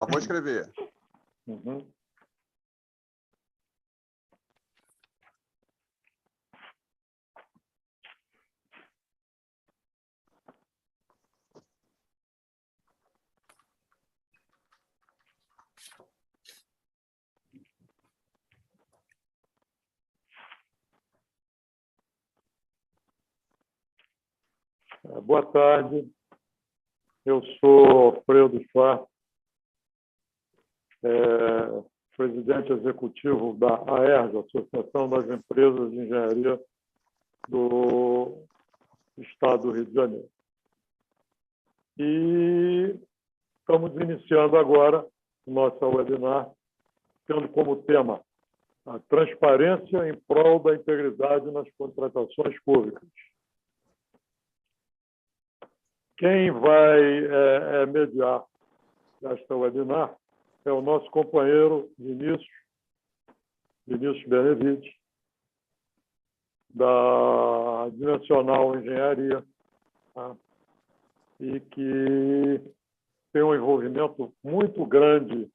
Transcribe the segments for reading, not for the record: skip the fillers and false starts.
Vou escrever. Uhum. Boa tarde, eu sou Alfredo Schwartz, presidente executivo da AERJ, Associação das Empresas de Engenharia do Estado do Rio de Janeiro. E estamos iniciando agora o nosso webinar, tendo como tema a transparência em prol da integridade nas contratações públicas. Quem vai mediar esta webinar é o nosso companheiro Vinícius Benevides, da Dimensional Engenharia, tá? E que tem um envolvimento muito grande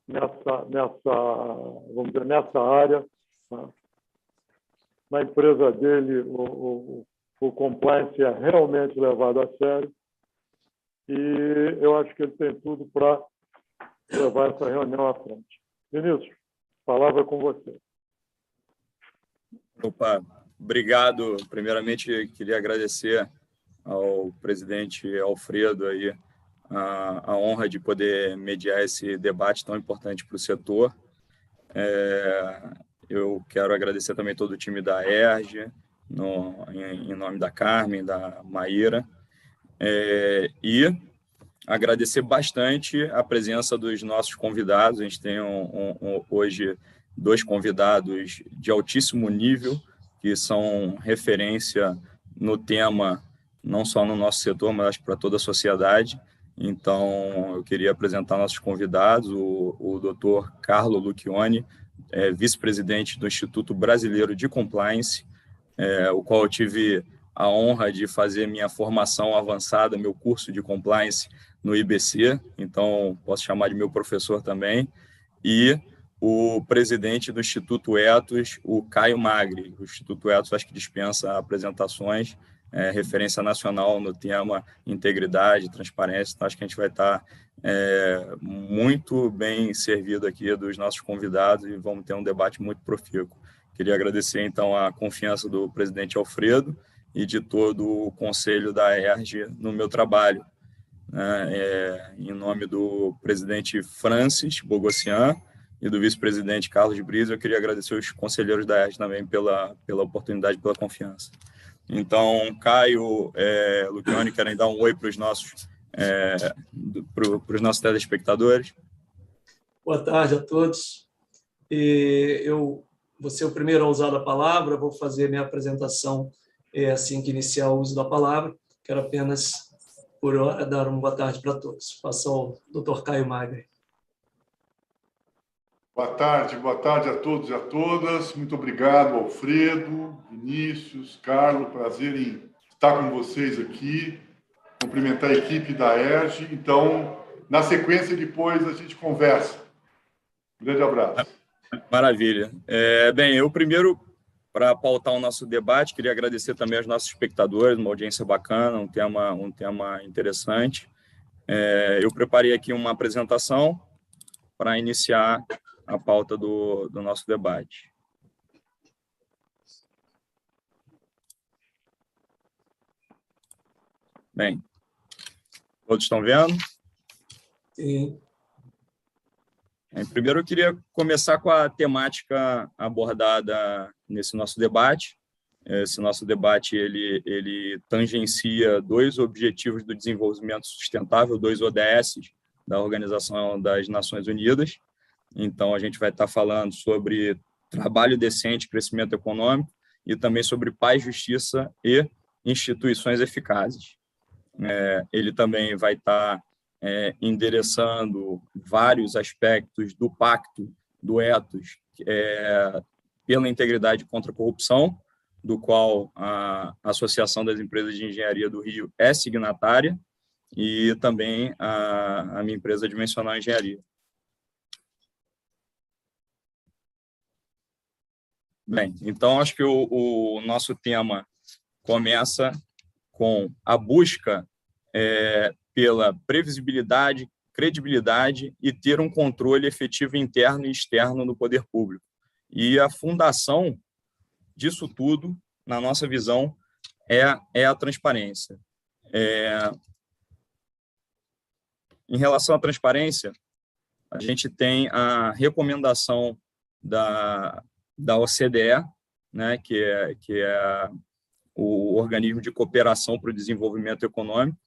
vamos dizer, nessa área, tá? Na empresa dele, o compliance é realmente levado a sério e eu acho que ele tem tudo para levar essa reunião à frente. Vinícius, a palavra é com você. Opa, obrigado. Primeiramente, queria agradecer ao presidente Alfredo aí a honra de poder mediar esse debate tão importante para o setor. Eu quero agradecer também todo o time da ERJ, em nome da Carmen, da Maíra, e agradecer bastante a presença dos nossos convidados. A gente tem hoje 2 convidados de altíssimo nível, que são referência no tema, não só no nosso setor, mas para toda a sociedade. Então, eu queria apresentar nossos convidados, o Dr. Carlo Lucchioni, vice-presidente do Instituto Brasileiro de Compliance, o qual eu tive a honra de fazer minha formação avançada, meu curso de Compliance no IBC, então posso chamar de meu professor também, e o presidente do Instituto Ethos, o Caio Magri. O Instituto Ethos acho que dispensa apresentações, referência nacional no tema integridade, transparência, então acho que a gente vai estar muito bem servido aqui dos nossos convidados e vamos ter um debate muito profícuo. Queria agradecer, então, a confiança do presidente Alfredo e de todo o conselho da ERJ no meu trabalho. Em nome do presidente Francis Bogossian e do vice-presidente Carlos Brito, eu queria agradecer os conselheiros da ERJ também pela oportunidade, pela confiança. Então, Caio, Lucchioni, querem dar um oi para os nossos telespectadores? Boa tarde a todos. Eu vou ser o primeiro a usar a palavra, vou fazer minha apresentação assim que iniciar o uso da palavra. Quero apenas, por hora, dar uma boa tarde para todos. Passo ao Dr. Caio Magri. Boa tarde a todos e a todas. Muito obrigado, Alfredo, Vinícius, Carlos. Prazer em estar com vocês aqui. Cumprimentar a equipe da ERJ. Então, na sequência, depois a gente conversa. Um grande abraço. Maravilha. Bem, eu primeiro, para pautar o nosso debate, queria agradecer também aos nossos espectadores, uma audiência bacana, um tema interessante. Eu preparei aqui uma apresentação para iniciar a pauta do nosso debate. Bem, todos estão vendo? Sim. Primeiro, eu queria começar com a temática abordada nesse nosso debate. Esse nosso debate ele tangencia 2 objetivos do desenvolvimento sustentável, 2 ODS da Organização das Nações Unidas. Então, a gente vai estar falando sobre trabalho decente, crescimento econômico e também sobre paz, justiça e instituições eficazes. Ele também vai estar endereçando vários aspectos do pacto do Ethos pela integridade contra a corrupção, do qual a Associação das Empresas de Engenharia do Rio é signatária, e também a minha empresa Dimensional Engenharia. Bem, então acho que o nosso tema começa com a busca pela previsibilidade, credibilidade e ter um controle efetivo interno e externo no poder público. E a fundação disso tudo, na nossa visão, é a transparência. Em relação à transparência, a gente tem a recomendação da OCDE, né, que é o Organismo de Cooperação para o Desenvolvimento Econômico.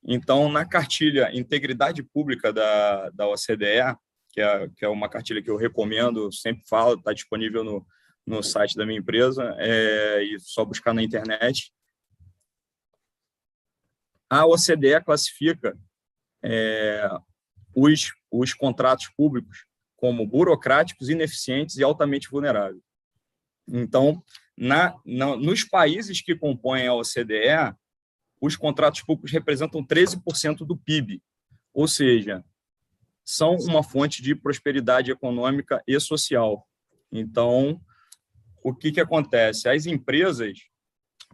Então, na cartilha Integridade Pública da OCDE, que é uma cartilha que eu recomendo, sempre falo, está disponível no site da minha empresa, e só buscar na internet. A OCDE classifica os contratos públicos como burocráticos, ineficientes e altamente vulneráveis. Então, nos países que compõem a OCDE, os contratos públicos representam 13% do PIB, ou seja, são uma fonte de prosperidade econômica e social. Então, o que acontece? As empresas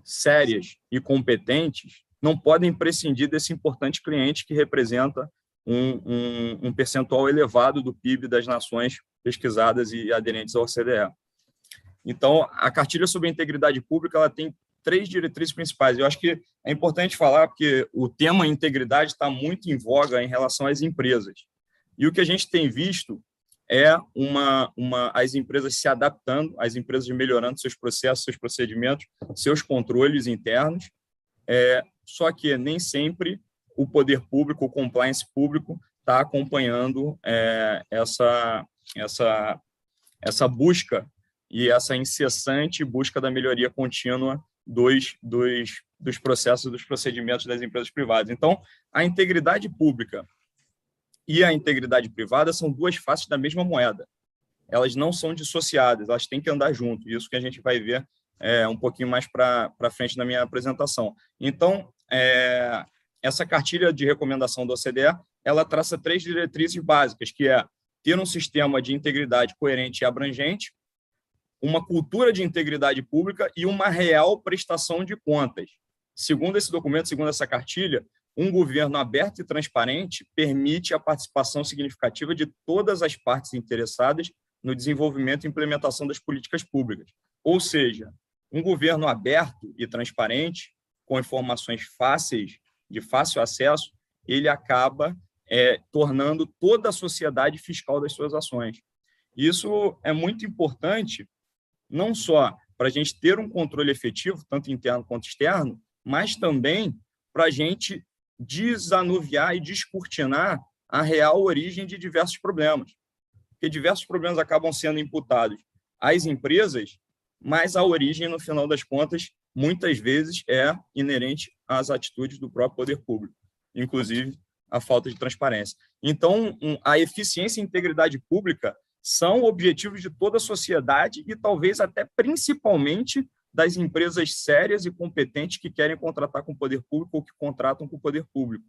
sérias e competentes não podem prescindir desse importante cliente que representa um percentual elevado do PIB das nações pesquisadas e aderentes à OCDE. Então, a cartilha sobre a integridade pública ela tem 3 diretrizes principais. Eu acho que é importante falar, porque o tema integridade está muito em voga em relação às empresas. E o que a gente tem visto é as empresas se adaptando, as empresas melhorando seus processos, seus procedimentos, seus controles internos, só que nem sempre o poder público, o compliance público, está acompanhando essa busca e essa incessante busca da melhoria contínua dos processos, dos procedimentos das empresas privadas. Então, a integridade pública e a integridade privada são 2 faces da mesma moeda. Elas não são dissociadas, elas têm que andar junto. Isso que a gente vai ver um pouquinho mais para frente na minha apresentação. Então, essa cartilha de recomendação da OCDE, ela traça 3 diretrizes básicas, que é ter um sistema de integridade coerente e abrangente, uma cultura de integridade pública e uma real prestação de contas. Segundo esse documento, segundo essa cartilha, um governo aberto e transparente permite a participação significativa de todas as partes interessadas no desenvolvimento e implementação das políticas públicas. Ou seja, um governo aberto e transparente, com informações fáceis, de fácil acesso, ele acaba tornando toda a sociedade fiscal das suas ações. Isso é muito importante, não só para a gente ter um controle efetivo, tanto interno quanto externo, mas também para a gente desanuviar e descortinar a real origem de diversos problemas. Porque diversos problemas acabam sendo imputados às empresas, mas a origem, no final das contas, muitas vezes é inerente às atitudes do próprio poder público, inclusive a falta de transparência. Então, a eficiência e integridade pública são objetivos de toda a sociedade e talvez até principalmente das empresas sérias e competentes que querem contratar com o poder público ou que contratam com o poder público.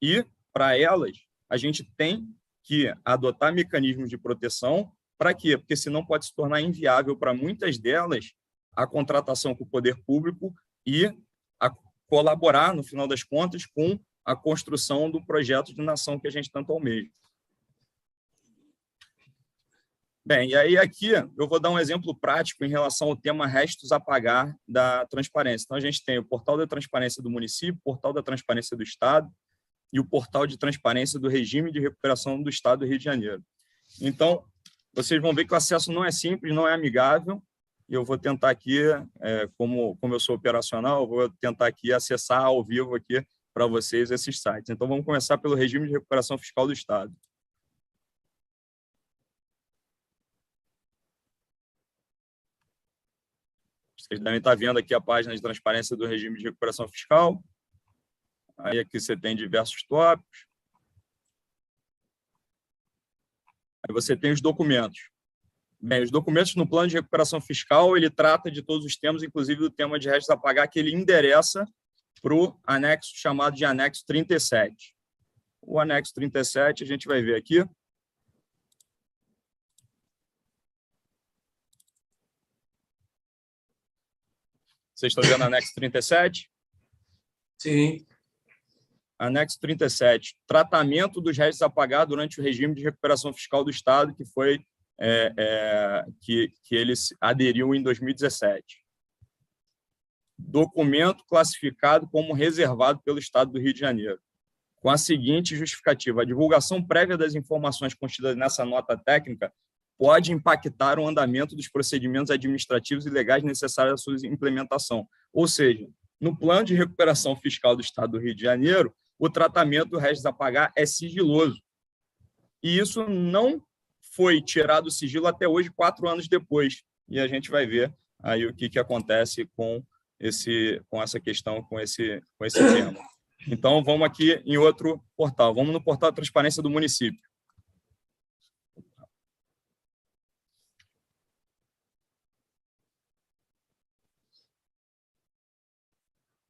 E, para elas, a gente tem que adotar mecanismos de proteção. Para quê? Porque senão pode se tornar inviável para muitas delas a contratação com o poder público e a colaborar, no final das contas, com a construção do projeto de nação que a gente tanto almeja. Bem, e aí aqui eu vou dar um exemplo prático em relação ao tema restos a pagar da transparência. Então, a gente tem o portal da transparência do município, o portal da transparência do Estado e o portal de transparência do regime de recuperação do Estado do Rio de Janeiro. Então, vocês vão ver que o acesso não é simples, não é amigável, e eu vou tentar aqui, como eu sou operacional, eu vou tentar aqui acessar ao vivo aqui para vocês esses sites. Então, vamos começar pelo regime de recuperação fiscal do Estado. Vocês devem estar vendo aqui a página de transparência do regime de recuperação fiscal. Aí aqui você tem diversos tópicos. Aí você tem os documentos. Bem, os documentos no plano de recuperação fiscal, ele trata de todos os temas, inclusive do tema de restos a pagar, que ele endereça para o anexo chamado de anexo 37. O anexo 37, a gente vai ver aqui. Vocês estão vendo o anexo 37? Sim. Anexo 37, tratamento dos restos a pagar durante o regime de recuperação fiscal do Estado, que foi que ele aderiu em 2017. Documento classificado como reservado pelo Estado do Rio de Janeiro, com a seguinte justificativa: a divulgação prévia das informações contidas nessa nota técnica pode impactar o andamento dos procedimentos administrativos e legais necessários à sua implementação. Ou seja, no plano de recuperação fiscal do Estado do Rio de Janeiro, o tratamento do restos a pagar é sigiloso. E isso não foi tirado do sigilo até hoje, 4 anos depois. E a gente vai ver aí o que acontece com essa questão, com esse tema. Então, vamos aqui em outro portal. Vamos no portal de transparência do município.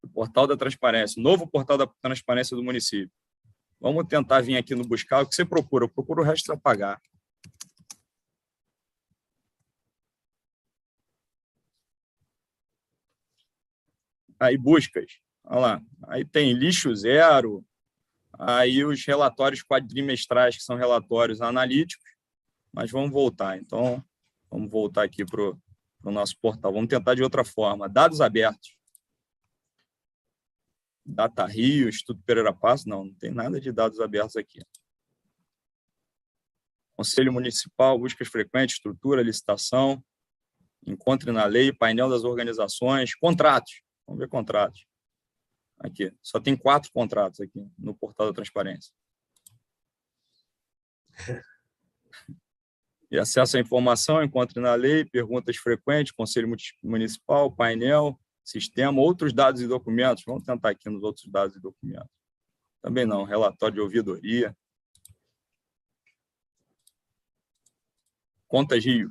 O portal da transparência, novo portal da transparência do município. Vamos tentar vir aqui no buscar. O que você procura? Eu procuro o resto a pagar. Aí, buscas. Olha lá. Aí tem lixo zero. Aí os relatórios quadrimestrais, que são relatórios analíticos. Mas vamos voltar. Então, vamos voltar aqui para o nosso portal. Vamos tentar de outra forma. Dados abertos. Data Rio, Instituto Pereira Passos. Não tem nada de dados abertos aqui. Conselho Municipal, buscas frequentes, estrutura, licitação, encontre na lei, painel das organizações, contratos. Vamos ver contratos. Aqui, só tem 4 contratos aqui no portal da transparência. E acesso à informação, encontre na lei, perguntas frequentes, Conselho Municipal, painel, sistema, outros dados e documentos. Vamos tentar aqui nos outros dados e documentos. Também não, relatório de ouvidoria. Contas Rio.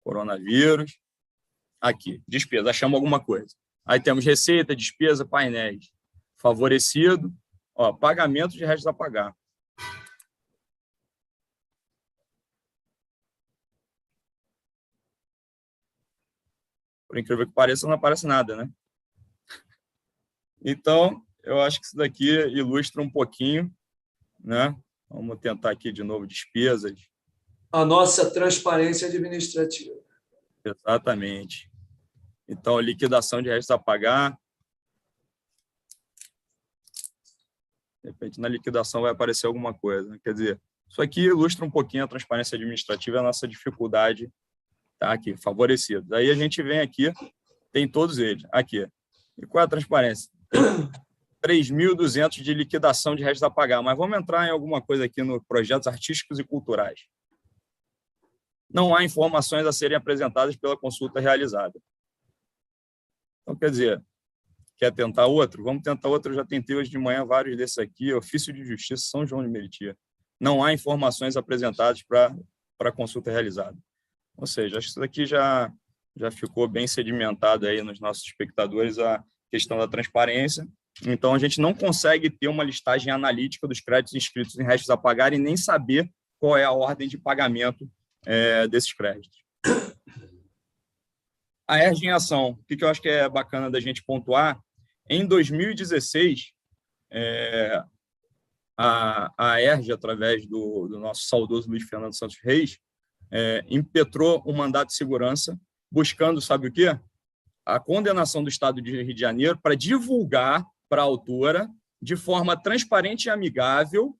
Coronavírus. Aqui, despesa, achamos alguma coisa. Aí temos receita, despesa, painéis. Favorecido, ó, pagamento de restos a pagar. Por incrível que pareça, não aparece nada, né? Então, eu acho que isso daqui ilustra um pouquinho, né? Vamos tentar aqui de novo despesas. A nossa transparência administrativa. Exatamente. Então, liquidação de restos a pagar. De repente, na liquidação vai aparecer alguma coisa. Quer dizer, isso aqui ilustra um pouquinho a transparência administrativa e a nossa dificuldade. Tá aqui, favorecidos. Aí a gente vem aqui, tem todos eles. Aqui. E qual é a transparência? 3.200 de liquidação de restos a pagar. Mas vamos entrar em alguma coisa aqui no projetos artísticos e culturais. Não há informações a serem apresentadas pela consulta realizada. Então, quer dizer, quer tentar outro? Vamos tentar outro. Eu já tentei hoje de manhã vários desses aqui. Ofício de Justiça, São João de Meriti. Não há informações apresentadas para a consulta realizada. Ou seja, acho que isso aqui já ficou bem sedimentado aí nos nossos espectadores, a questão da transparência. Então, a gente não consegue ter uma listagem analítica dos créditos inscritos em restos a pagar e nem saber qual é a ordem de pagamento desses créditos. A ERJ em ação, o que eu acho que é bacana da gente pontuar, em 2016, a ERJ, através do nosso saudoso Luiz Fernando Santos Reis, impetrou um mandato de segurança, buscando, sabe o quê? A condenação do Estado do Rio de Janeiro para divulgar para a autora, de forma transparente e amigável,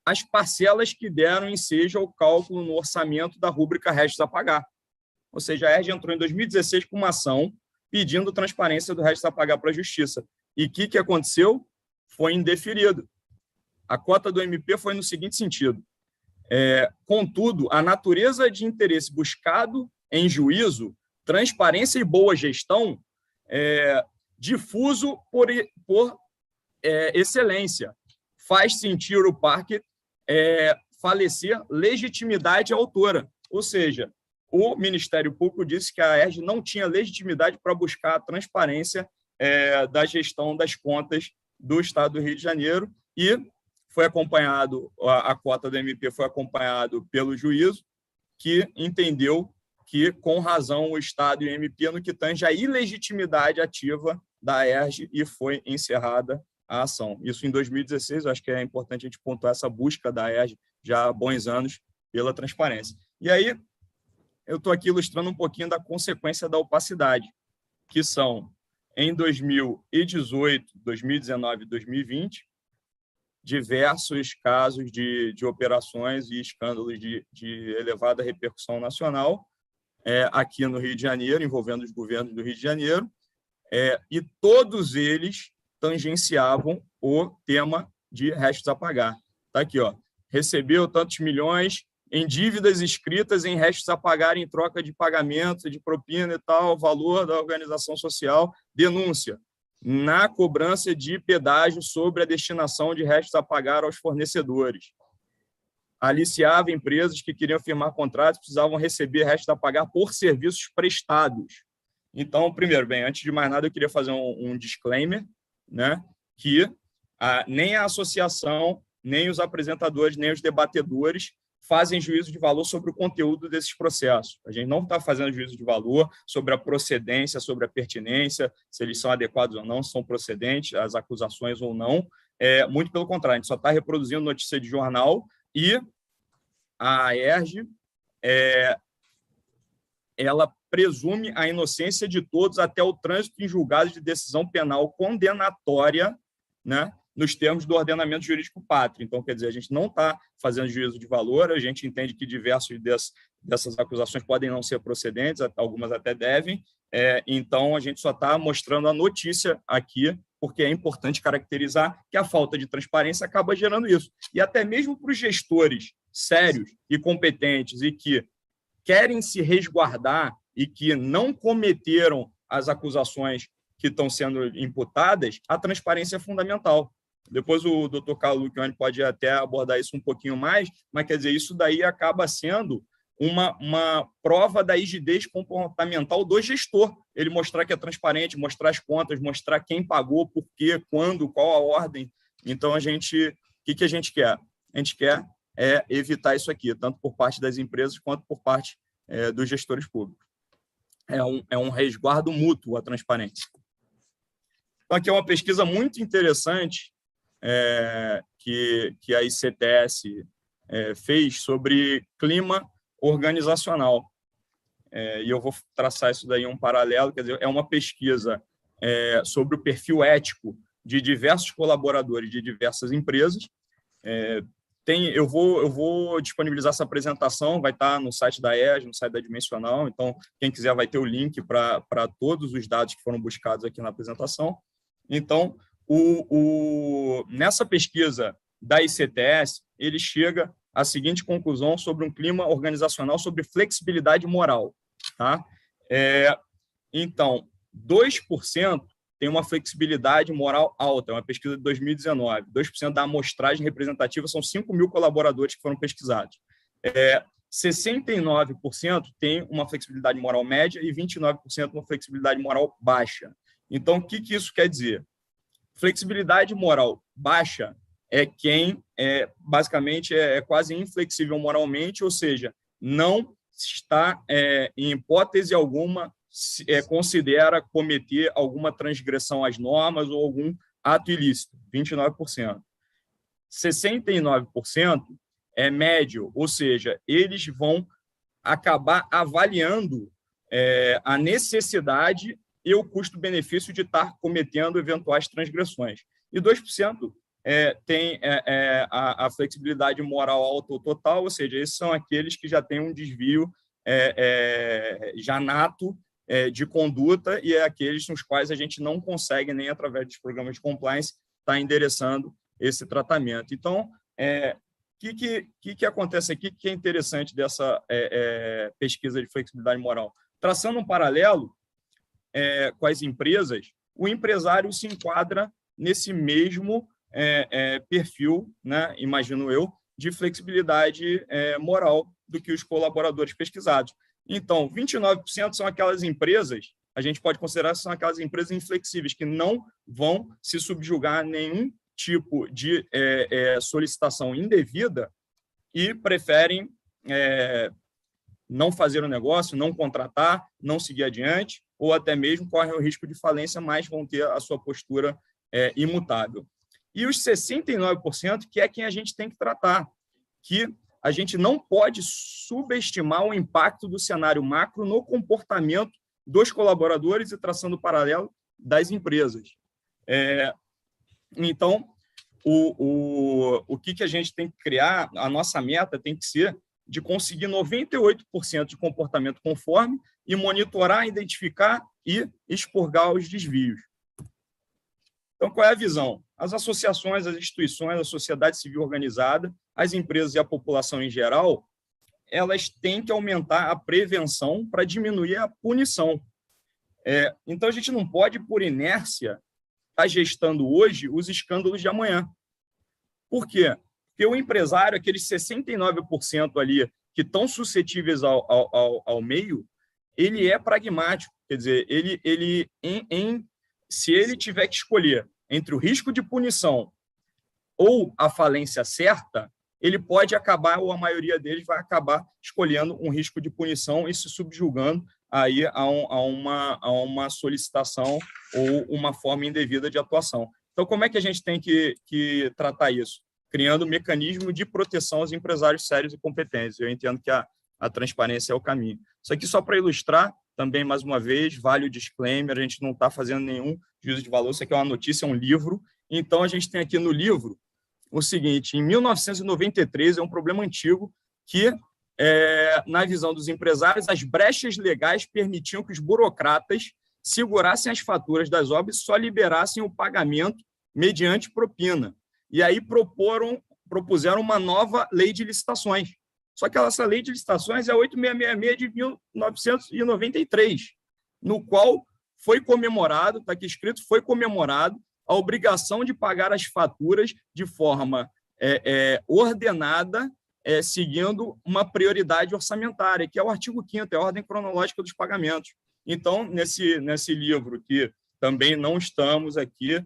as parcelas que deram ensejo ao cálculo no orçamento da rúbrica restos a pagar. Ou seja, a ERJ entrou em 2016 com uma ação pedindo transparência do restos a pagar para a Justiça. E o que aconteceu? Foi indeferido. A cota do MP foi no seguinte sentido. Contudo, a natureza de interesse buscado em juízo, transparência e boa gestão, difuso por excelência, faz sentir o parque falecer legitimidade à autora. Ou seja, o Ministério Público disse que a ERJ não tinha legitimidade para buscar a transparência da gestão das contas do Estado do Rio de Janeiro, e foi acompanhado, a cota do MP foi acompanhado pelo juízo, que entendeu que, com razão, o Estado e o MP no que tange a ilegitimidade ativa da ERJ, e foi encerrada a ação. Isso em 2016, eu acho que é importante a gente pontuar essa busca da ERJ já há bons anos pela transparência. E aí, eu estou aqui ilustrando um pouquinho da consequência da opacidade, que são, em 2018, 2019 e 2020, diversos casos de operações e escândalos de elevada repercussão nacional, aqui no Rio de Janeiro, envolvendo os governos do Rio de Janeiro, e todos eles tangenciavam o tema de restos a pagar. Está aqui, ó, recebeu tantos milhões em dívidas escritas em restos a pagar em troca de pagamento, de propina e tal, valor da organização social, denúncia na cobrança de pedágio sobre a destinação de restos a pagar aos fornecedores. Aliciava empresas que queriam firmar contratos, precisavam receber restos a pagar por serviços prestados. Então, primeiro, bem, antes de mais nada, eu queria fazer um disclaimer, né, que nem a associação, nem os apresentadores, nem os debatedores fazem juízo de valor sobre o conteúdo desses processos. A gente não está fazendo juízo de valor sobre a procedência, sobre a pertinência, se eles são adequados ou não, se são procedentes, as acusações ou não. Muito pelo contrário, a gente só está reproduzindo notícia de jornal, e a ERJ, ela presume a inocência de todos até o trânsito em julgado de decisão penal condenatória, né, nos termos do ordenamento jurídico pátrio. Então, quer dizer, a gente não está fazendo juízo de valor, a gente entende que diversas dessas acusações podem não ser procedentes, algumas até devem, então a gente só está mostrando a notícia aqui, porque é importante caracterizar que a falta de transparência acaba gerando isso. E até mesmo para os gestores sérios e competentes e que querem se resguardar e que não cometeram as acusações que estão sendo imputadas, a transparência é fundamental. Depois o doutor Carlos Luciani pode até abordar isso um pouquinho mais, mas, quer dizer, isso daí acaba sendo uma prova da rigidez comportamental do gestor. Ele mostrar que é transparente, mostrar as contas, mostrar quem pagou, por quê, quando, qual a ordem. Então, o que a gente quer? A gente quer evitar isso aqui, tanto por parte das empresas quanto por parte dos gestores públicos. É um resguardo mútuo a transparência. Então, aqui é uma pesquisa muito interessante que a ICTS fez sobre clima organizacional. E eu vou traçar isso daí um paralelo, quer dizer, é uma pesquisa sobre o perfil ético de diversos colaboradores de diversas empresas. Eu vou disponibilizar essa apresentação, vai estar no site da ERJ, no site da Dimensional, então quem quiser vai ter o link para todos os dados que foram buscados aqui na apresentação. Então, nessa pesquisa da ICTS, ele chega à seguinte conclusão sobre um clima organizacional sobre flexibilidade moral. Tá? Então, 2% tem uma flexibilidade moral alta, é uma pesquisa de 2019. 2% da amostragem representativa são 5 mil colaboradores que foram pesquisados. 69% tem uma flexibilidade moral média e 29% uma flexibilidade moral baixa. Então, o que isso quer dizer? Flexibilidade moral baixa é quem basicamente é quase inflexível moralmente, ou seja, não está, em hipótese alguma, considera cometer alguma transgressão às normas ou algum ato ilícito, 29%. 69% é médio, ou seja, eles vão acabar avaliando a necessidade e o custo-benefício de estar cometendo eventuais transgressões. E 2% tem a flexibilidade moral alta ou total, ou seja, esses são aqueles que já têm um desvio já nato de conduta, e aqueles nos quais a gente não consegue, nem através dos programas de compliance, estar endereçando esse tratamento. Então, o que acontece aqui, que é interessante dessa pesquisa de flexibilidade moral? Traçando um paralelo com as empresas, o empresário se enquadra nesse mesmo perfil, né, imagino eu, de flexibilidade moral do que os colaboradores pesquisados. Então, 29% são aquelas empresas, a gente pode considerar que são aquelas empresas inflexíveis, que não vão se subjugar a nenhum tipo de solicitação indevida e preferem não fazer o negócio, não contratar, não seguir adiante, ou até mesmo correm o risco de falência, mas vão ter a sua postura imutável. E os 69%, que é quem a gente tem que tratar, que a gente não pode subestimar o impacto do cenário macro no comportamento dos colaboradores e traçando o paralelo das empresas. Então, o que a gente tem que criar, a nossa meta tem que ser de conseguir 98% de comportamento conforme e monitorar, identificar e expurgar os desvios. Então, qual é a visão? As associações, as instituições, a sociedade civil organizada, as empresas e a população em geral, elas têm que aumentar a prevenção para diminuir a punição. Então, a gente não pode, por inércia, estar gestando hoje os escândalos de amanhã. Por quê? Porque o empresário, aqueles 69% ali que estão suscetíveis ao meio, ele é pragmático. Quer dizer, se ele tiver que escolher entre o risco de punição ou a falência certa, ele pode acabar, ou a maioria deles vai acabar escolhendo um risco de punição e se subjugando aí a uma solicitação ou uma forma indevida de atuação. Então, como é que a gente tem que tratar isso? Criando um mecanismo de proteção aos empresários sérios e competentes. Eu entendo que a transparência é o caminho. Isso aqui só para ilustrar, também, mais uma vez, vale o disclaimer, a gente não está fazendo nenhum juízo de valor, isso aqui é uma notícia, é um livro. Então, a gente tem aqui no livro o seguinte: em 1993, é um problema antigo que, na visão dos empresários, as brechas legais permitiam que os burocratas segurassem as faturas das obras e só liberassem o pagamento mediante propina. E aí propuseram uma nova lei de licitações. Só que essa lei de licitações é a 8666 de 1993, no qual foi comemorado, está aqui escrito, foi comemorado a obrigação de pagar as faturas de forma ordenada, seguindo uma prioridade orçamentária, que é o artigo 5º, é a ordem cronológica dos pagamentos. Então, nesse livro, que também não estamos aqui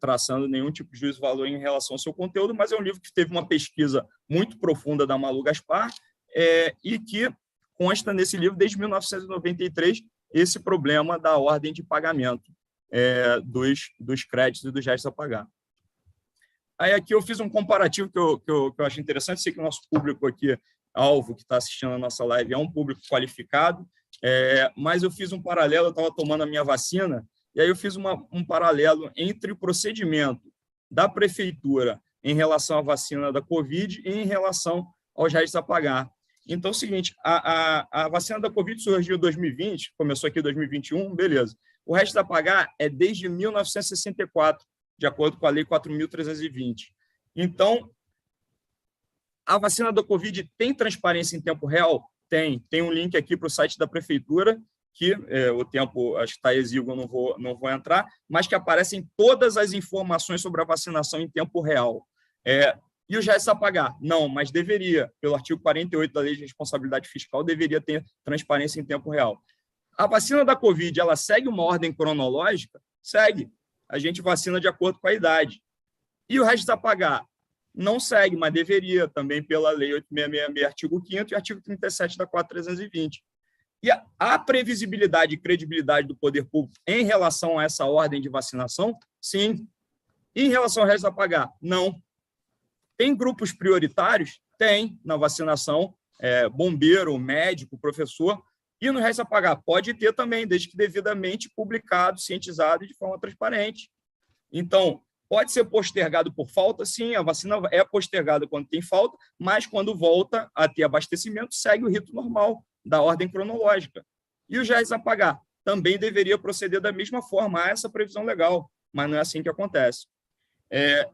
traçando nenhum tipo de juízo de valor em relação ao seu conteúdo, mas é um livro que teve uma pesquisa muito profunda da Malu Gaspar e que consta nesse livro, desde 1993, esse problema da ordem de pagamento dos créditos e dos restos a pagar. Aí aqui eu fiz um comparativo que eu acho interessante, sei que o nosso público aqui, alvo, que está assistindo a nossa live, é um público qualificado, mas eu fiz um paralelo, eu estava tomando a minha vacina, e aí eu fiz um paralelo entre o procedimento da prefeitura em relação à vacina da Covid e em relação aos restos a pagar. Então, é o seguinte, a vacina da Covid surgiu em 2020, começou aqui em 2021, beleza. O resto a pagar é desde 1964, de acordo com a Lei 4.320. Então, a vacina da Covid tem transparência em tempo real? Tem. Tem um link aqui para o site da prefeitura, que o tempo acho que está exíguo, eu não vou entrar, mas que aparecem todas as informações sobre a vacinação em tempo real. E os restos a pagar? Não, mas deveria. Pelo artigo 48 da Lei de Responsabilidade Fiscal, deveria ter transparência em tempo real. A vacina da Covid, ela segue uma ordem cronológica? Segue. A gente vacina de acordo com a idade. E o resto a pagar? Não segue, mas deveria, também pela Lei 8666, artigo 5º e artigo 37 da 4.320. E a previsibilidade e credibilidade do poder público em relação a essa ordem de vacinação? Sim. E em relação ao resto a pagar? Não. Tem grupos prioritários? Tem, na vacinação, bombeiro, médico, professor. E no resto a pagar? Pode ter também, desde que devidamente publicado, cientizado e de forma transparente. Então, pode ser postergado por falta? Sim, a vacina é postergada quando tem falta, mas quando volta a ter abastecimento, segue o rito normal da ordem cronológica. E os restos a pagar? Também deveria proceder da mesma forma, há essa previsão legal, mas não é assim que acontece.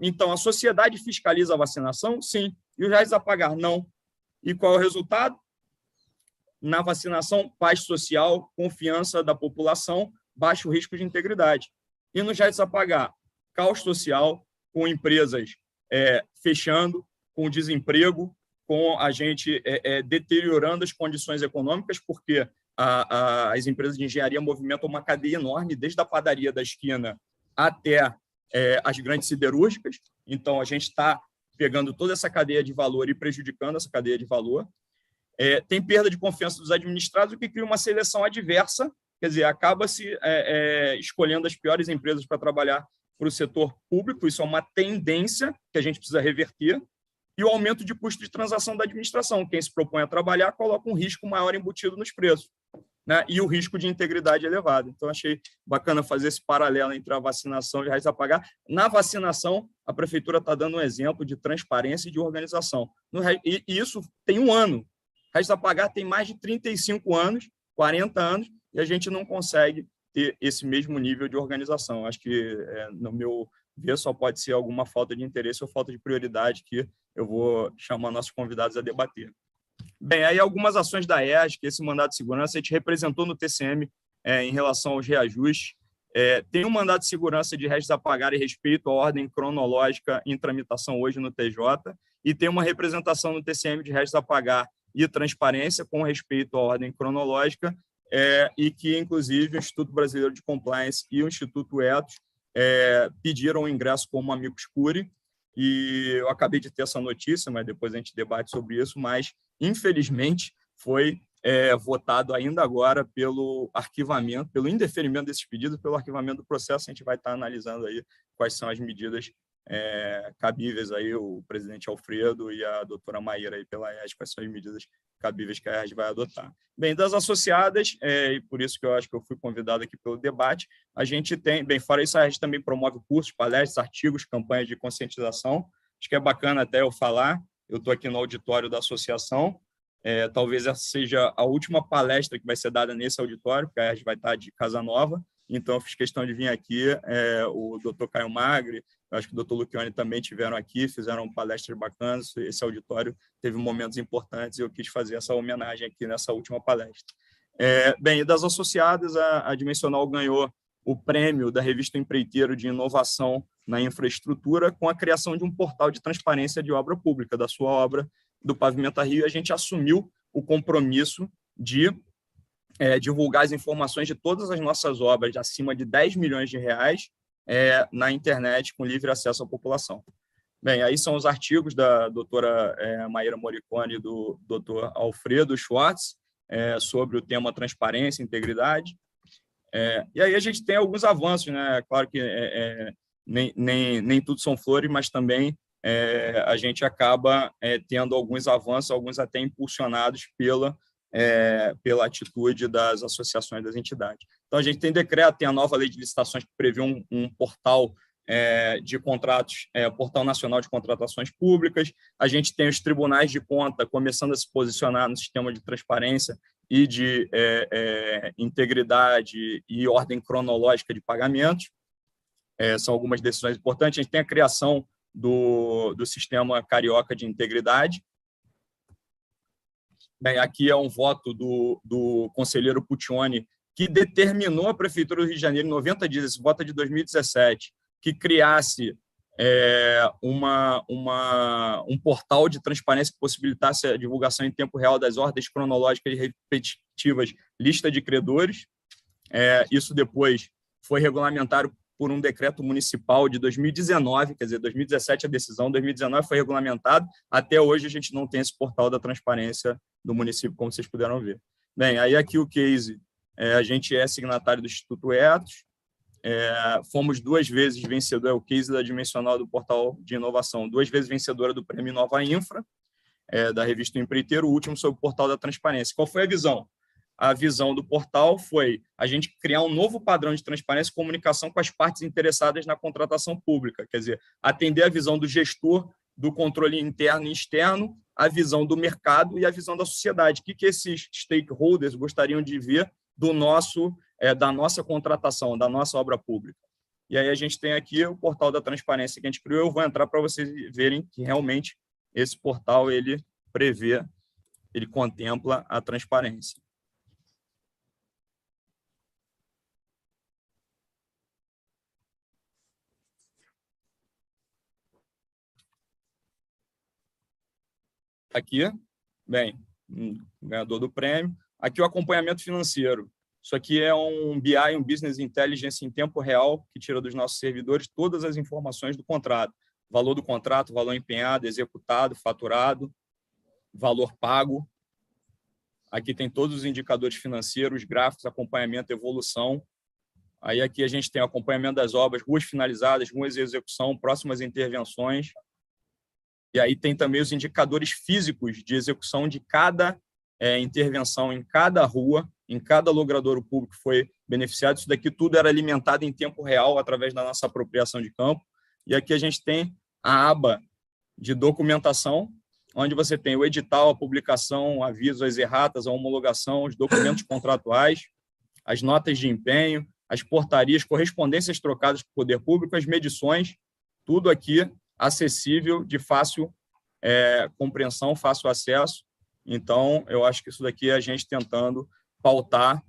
Então, a sociedade fiscaliza a vacinação? Sim. E os restos a pagar? Não. E qual é o resultado? Na vacinação, paz social, confiança da população, baixo risco de integridade. E nos restos a pagar? Caos social, com empresas fechando, com desemprego, com a gente deteriorando as condições econômicas, porque as empresas de engenharia movimentam uma cadeia enorme, desde a padaria da esquina até as grandes siderúrgicas. Então, a gente está pegando toda essa cadeia de valor e prejudicando essa cadeia de valor. Tem perda de confiança dos administrados, o que cria uma seleção adversa, quer dizer, acaba-se escolhendo as piores empresas para trabalhar para o setor público. Isso é uma tendência que a gente precisa reverter. E o aumento de custo de transação da administração. Quem se propõe a trabalhar coloca um risco maior embutido nos preços, né? E o risco de integridade elevado. Então, achei bacana fazer esse paralelo entre a vacinação e a Raiz a Pagar. Na vacinação, a prefeitura está dando um exemplo de transparência e de organização. E isso tem um ano. A Raiz a Pagar tem mais de 35 anos, 40 anos, e a gente não consegue ter esse mesmo nível de organização. Acho que, no meu ver, só pode ser alguma falta de interesse ou falta de prioridade que eu vou chamar nossos convidados a debater. Bem, aí algumas ações da ERJ, que esse mandado de segurança, a gente representou no TCM em relação aos reajustes. Tem um mandado de segurança de restos a pagar e respeito à ordem cronológica em tramitação hoje no TJ, e tem uma representação no TCM de restos a pagar e transparência com respeito à ordem cronológica, e que, inclusive, o Instituto Brasileiro de Compliance e o Instituto Etos pediram o ingresso como amicus curiae, e eu acabei de ter essa notícia, mas depois a gente debate sobre isso, mas, infelizmente, foi votado ainda agora pelo arquivamento, pelo indeferimento desses pedidos, pelo arquivamento do processo. A gente vai estar analisando aí quais são as medidas cabíveis, aí, o presidente Alfredo e a doutora Maíra aí pela ERJ, quais são as medidas cabíveis que a ERJ vai adotar. Bem, das associadas, e por isso que eu acho que eu fui convidado aqui pelo debate, a gente tem, bem, fora isso, a ERJ também promove cursos, palestras, artigos, campanhas de conscientização. Acho que é bacana até eu falar, eu estou aqui no auditório da associação, talvez essa seja a última palestra que vai ser dada nesse auditório, porque a ERJ vai estar de Casa Nova, então eu fiz questão de vir aqui, o doutor Caio Magri, eu acho que o doutor Luciani também tiveram aqui, fizeram palestras bacanas, esse auditório teve momentos importantes e eu quis fazer essa homenagem aqui nessa última palestra. Bem, das associadas, a Dimensional ganhou o prêmio da Revista Empreiteiro de Inovação na Infraestrutura com a criação de um portal de transparência de obra pública, da sua obra do Pavimenta Rio. A gente assumiu o compromisso de divulgar as informações de todas as nossas obras de acima de 10 milhões de reais na internet com livre acesso à população. Bem, aí são os artigos da doutora Maíra Moricone e do doutor Alfredo Schwartz sobre o tema transparência e integridade. E aí a gente tem alguns avanços, né? Claro que nem tudo são flores, mas também a gente acaba tendo alguns avanços, alguns até impulsionados pela atitude das associações das entidades. Então, a gente tem decreto, tem a nova lei de licitações que prevê um portal de contratos, portal nacional de contratações públicas. A gente tem os tribunais de conta começando a se posicionar no sistema de transparência e de integridade e ordem cronológica de pagamentos. São algumas decisões importantes. A gente tem a criação do sistema carioca de integridade. Bem, aqui é um voto do conselheiro Puccioni, que determinou a Prefeitura do Rio de Janeiro, em 90 dias, esse voto é de 2017, que criasse um portal de transparência que possibilitasse a divulgação em tempo real das ordens cronológicas e repetitivas lista de credores. Isso depois foi regulamentado por um decreto municipal de 2019, quer dizer, 2017 a decisão, 2019 foi regulamentado, até hoje a gente não tem esse portal da transparência do município, como vocês puderam ver. Bem, aí aqui o case, a gente é signatário do Instituto Etos, fomos 2 vezes vencedor, é o case da Dimensional do Portal de Inovação, 2 vezes vencedora do Prêmio Nova Infra, da revista O Empreiteiro, o último sobre o Portal da Transparência. Qual foi a visão? A visão do portal foi a gente criar um novo padrão de transparência e comunicação com as partes interessadas na contratação pública, quer dizer, atender a visão do gestor, do controle interno e externo, a visão do mercado e a visão da sociedade. O que esses stakeholders gostariam de ver da nossa contratação, da nossa obra pública. E aí a gente tem aqui o portal da transparência que a gente criou. Eu vou entrar para vocês verem que realmente esse portal ele contempla a transparência. Aqui, bem, ganhador do prêmio. Aqui o acompanhamento financeiro. Isso aqui é um BI, um Business Intelligence em tempo real, que tira dos nossos servidores todas as informações do contrato. Valor do contrato, valor empenhado, executado, faturado, valor pago. Aqui tem todos os indicadores financeiros, gráficos, acompanhamento, evolução. Aí aqui a gente tem o acompanhamento das obras, ruas finalizadas, ruas em execução, próximas intervenções. E aí tem também os indicadores físicos de execução de cada intervenção em cada rua, em cada logradouro público que foi beneficiado. Isso daqui tudo era alimentado em tempo real através da nossa apropriação de campo. E aqui a gente tem a aba de documentação, onde você tem o edital, a publicação, o aviso, as erratas, a homologação, os documentos contratuais, as notas de empenho, as portarias, correspondências trocadas com o poder público, as medições, tudo aqui acessível, de fácil compreensão, fácil acesso. Então, eu acho que isso daqui é a gente tentando pautar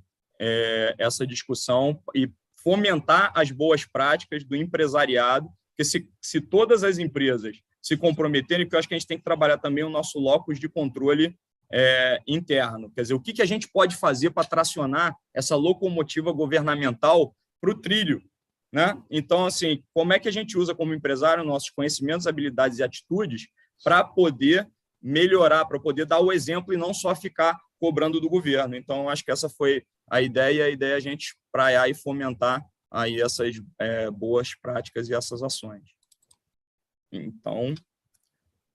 essa discussão e fomentar as boas práticas do empresariado, porque se todas as empresas se comprometerem, que eu acho que a gente tem que trabalhar também o nosso locus de controle interno. Quer dizer, o que a gente pode fazer para tracionar essa locomotiva governamental para o trilho, né? Então, assim, como é que a gente usa como empresário nossos conhecimentos, habilidades e atitudes para poder melhorar, para poder dar o exemplo e não só ficar cobrando do governo. Então, acho que essa foi a ideia é a gente espraiar e fomentar aí essas boas práticas e essas ações. Então,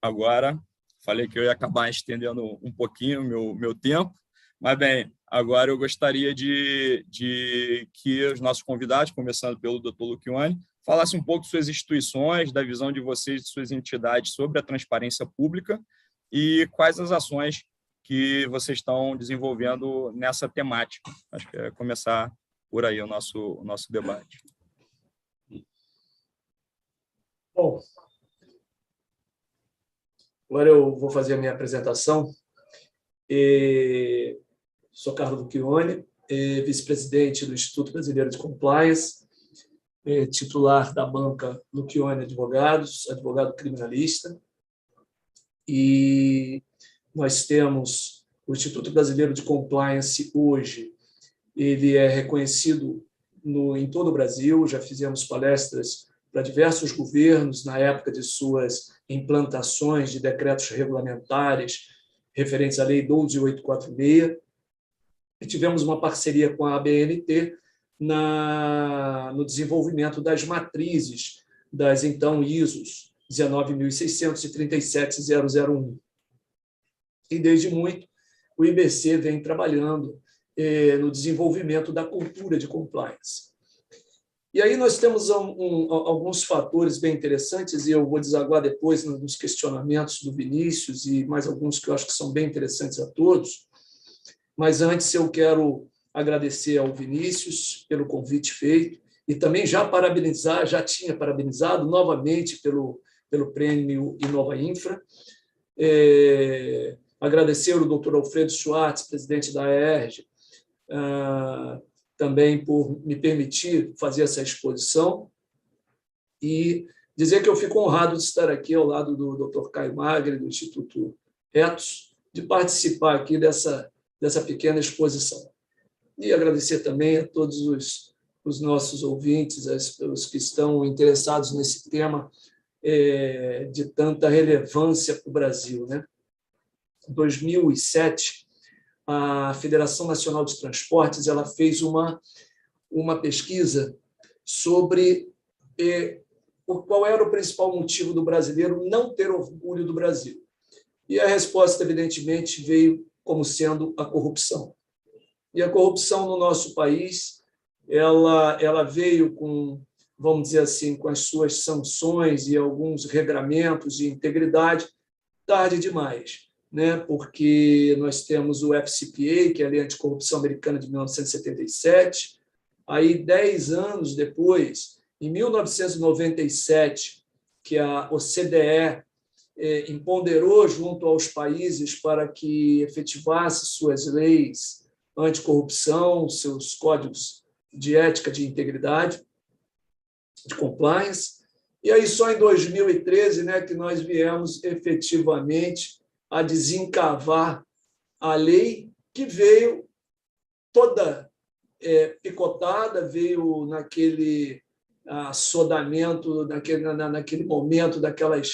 agora, falei que eu ia acabar estendendo um pouquinho o meu tempo, mas, bem, agora eu gostaria de que os nossos convidados, começando pelo Dr. Lucione, falassem um pouco de suas instituições, da visão de vocês, de suas entidades sobre a transparência pública e quais as ações que vocês estão desenvolvendo nessa temática. Acho que é começar por aí o nosso debate. Bom, agora eu vou fazer a minha apresentação. Sou Carlos Lucione, vice-presidente do Instituto Brasileiro de Compliance, titular da banca Lucione Advogados, advogado criminalista. E nós temos o Instituto Brasileiro de Compliance hoje, ele é reconhecido em todo o Brasil, já fizemos palestras para diversos governos na época de suas implantações de decretos regulamentares referentes à Lei 12.846, e tivemos uma parceria com a ABNT no desenvolvimento das matrizes das, então, ISOs 19.600 e 37.001. E, desde muito, o IBC vem trabalhando no desenvolvimento da cultura de compliance. E aí nós temos alguns fatores bem interessantes, e eu vou desaguar depois nos questionamentos do Vinícius e mais alguns que eu acho que são bem interessantes a todos. Mas antes eu quero agradecer ao Vinícius pelo convite feito e também já tinha parabenizado novamente pelo prêmio Inova Infra. Agradecer ao Dr. Alfredo Schwartz, presidente da ERJ, também por me permitir fazer essa exposição, e dizer que eu fico honrado de estar aqui ao lado do Dr. Caio Magri, do Instituto Etos, de participar aqui dessa pequena exposição. E agradecer também a todos os nossos ouvintes, os que estão interessados nesse tema de tanta relevância para o Brasil, né? Em 2007, a Federação Nacional de Transportes ela fez uma pesquisa sobre qual era o principal motivo do brasileiro não ter orgulho do Brasil. E a resposta, evidentemente, veio como sendo a corrupção. E a corrupção no nosso país ela veio com, vamos dizer assim, com as suas sanções e alguns regramentos de integridade tarde demais, né? Porque nós temos o FCPA, que é a Lei Anticorrupção Americana de 1977. Aí, 10 anos depois, em 1997, que a OCDE empoderou junto aos países para que efetivasse suas leis anticorrupção, seus códigos de ética, de integridade, de compliance. E aí, só em 2013, né, que nós viemos efetivamente a desencavar a lei, que veio toda picotada, veio naquele assodamento, naquele momento daquelas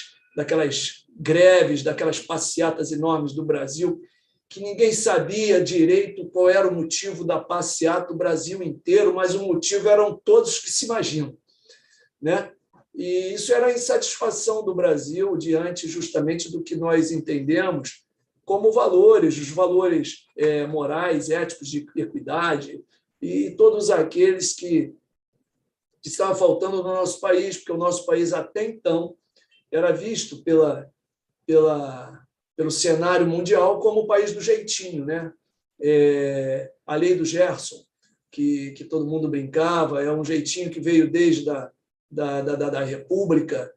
greves, daquelas passeatas enormes do Brasil, que ninguém sabia direito qual era o motivo da passeata do Brasil inteiro, mas o motivo eram todos que se imaginam, né? E isso era a insatisfação do Brasil diante justamente do que nós entendemos como valores, os valores morais, éticos, de equidade, e todos aqueles que estavam faltando no nosso país, porque o nosso país até então era visto pelo cenário mundial como o país do jeitinho, né? A lei do Gerson, que todo mundo brincava, é um jeitinho que veio desde da República.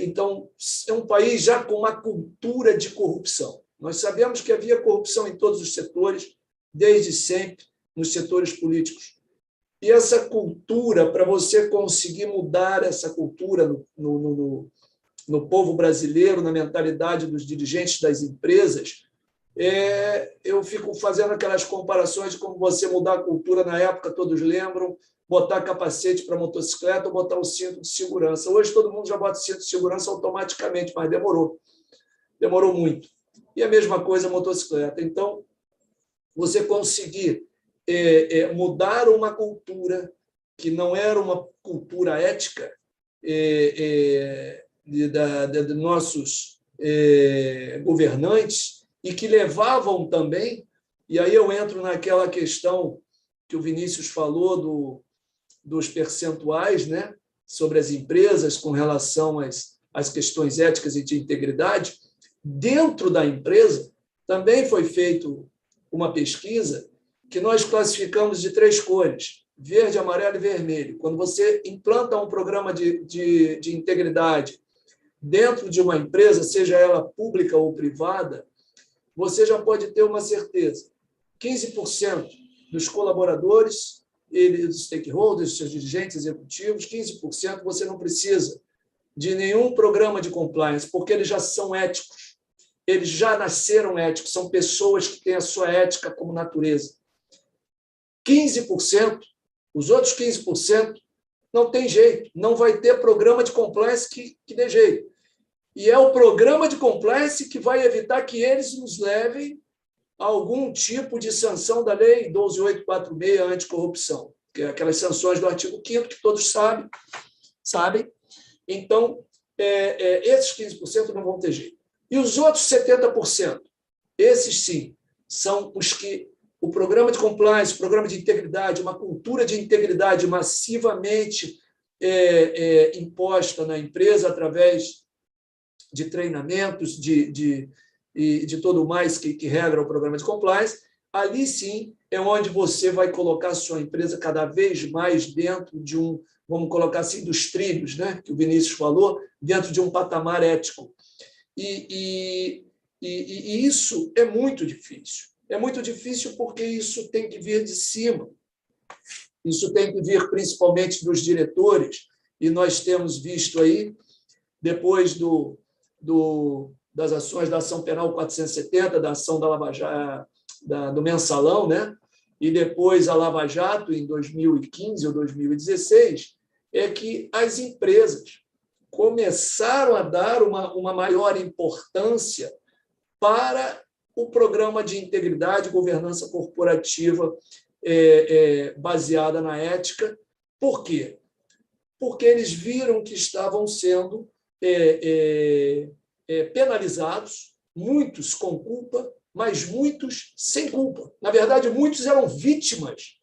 Então, é um país já com uma cultura de corrupção. Nós sabemos que havia corrupção em todos os setores, desde sempre, nos setores políticos. E essa cultura, para você conseguir mudar essa cultura no povo brasileiro, na mentalidade dos dirigentes das empresas, eu fico fazendo aquelas comparações de como você mudar a cultura na época, todos lembram, botar capacete para motocicleta ou botar o cinto de segurança. Hoje todo mundo já bota o cinto de segurança automaticamente, mas demorou muito. E a mesma coisa a motocicleta. Então, você conseguir mudar uma cultura que não era uma cultura ética de nossos governantes, e que levavam também, e aí eu entro naquela questão que o Vinícius falou dos percentuais, né, sobre as empresas com relação às questões éticas e de integridade. Dentro da empresa também foi feita uma pesquisa que nós classificamos de 3 cores, verde, amarelo e vermelho. Quando você implanta um programa de integridade dentro de uma empresa, seja ela pública ou privada, você já pode ter uma certeza. 15% dos colaboradores, dos stakeholders, seus dirigentes executivos, 15% você não precisa de nenhum programa de compliance, porque eles já são éticos. Eles já nasceram éticos, são pessoas que têm a sua ética como natureza. 15%, os outros 15%, não tem jeito, não vai ter programa de compliance que dê jeito. E é o programa de compliance que vai evitar que eles nos levem a algum tipo de sanção da lei 12.846 anticorrupção, que é aquelas sanções do artigo 5º que todos sabem. Então, esses 15% não vão ter jeito. E os outros 70%, esses sim, são os que o programa de compliance, o programa de integridade, uma cultura de integridade massivamente imposta na empresa através de treinamentos, de todo mais que regra o programa de compliance, ali sim é onde você vai colocar a sua empresa cada vez mais dentro de vamos colocar assim, dos trilhos, né, que o Vinícius falou, dentro de um patamar ético. E isso é muito difícil. É muito difícil porque isso tem que vir de cima. Isso tem que vir principalmente dos diretores, e nós temos visto aí, depois das ações da ação penal 470, da ação da Lava Jato, do mensalão, né? E depois a Lava Jato, em 2015 ou 2016, é que as empresas começaram a dar uma maior importância para o programa de integridade e governança corporativa baseada na ética. Por quê? Porque eles viram que estavam sendo penalizados, muitos com culpa, mas muitos sem culpa. Na verdade, muitos eram vítimas.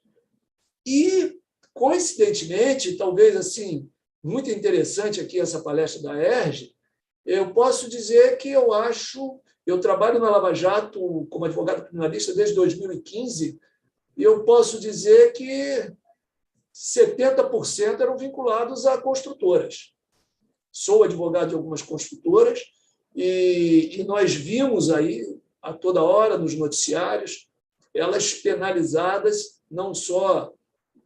E, coincidentemente, talvez assim, muito interessante aqui essa palestra da ERJ, eu posso dizer que eu trabalho na Lava Jato como advogado criminalista desde 2015, e eu posso dizer que 70% eram vinculados a construtoras. Sou advogado de algumas construtoras, e nós vimos aí, a toda hora, nos noticiários, elas penalizadas, não só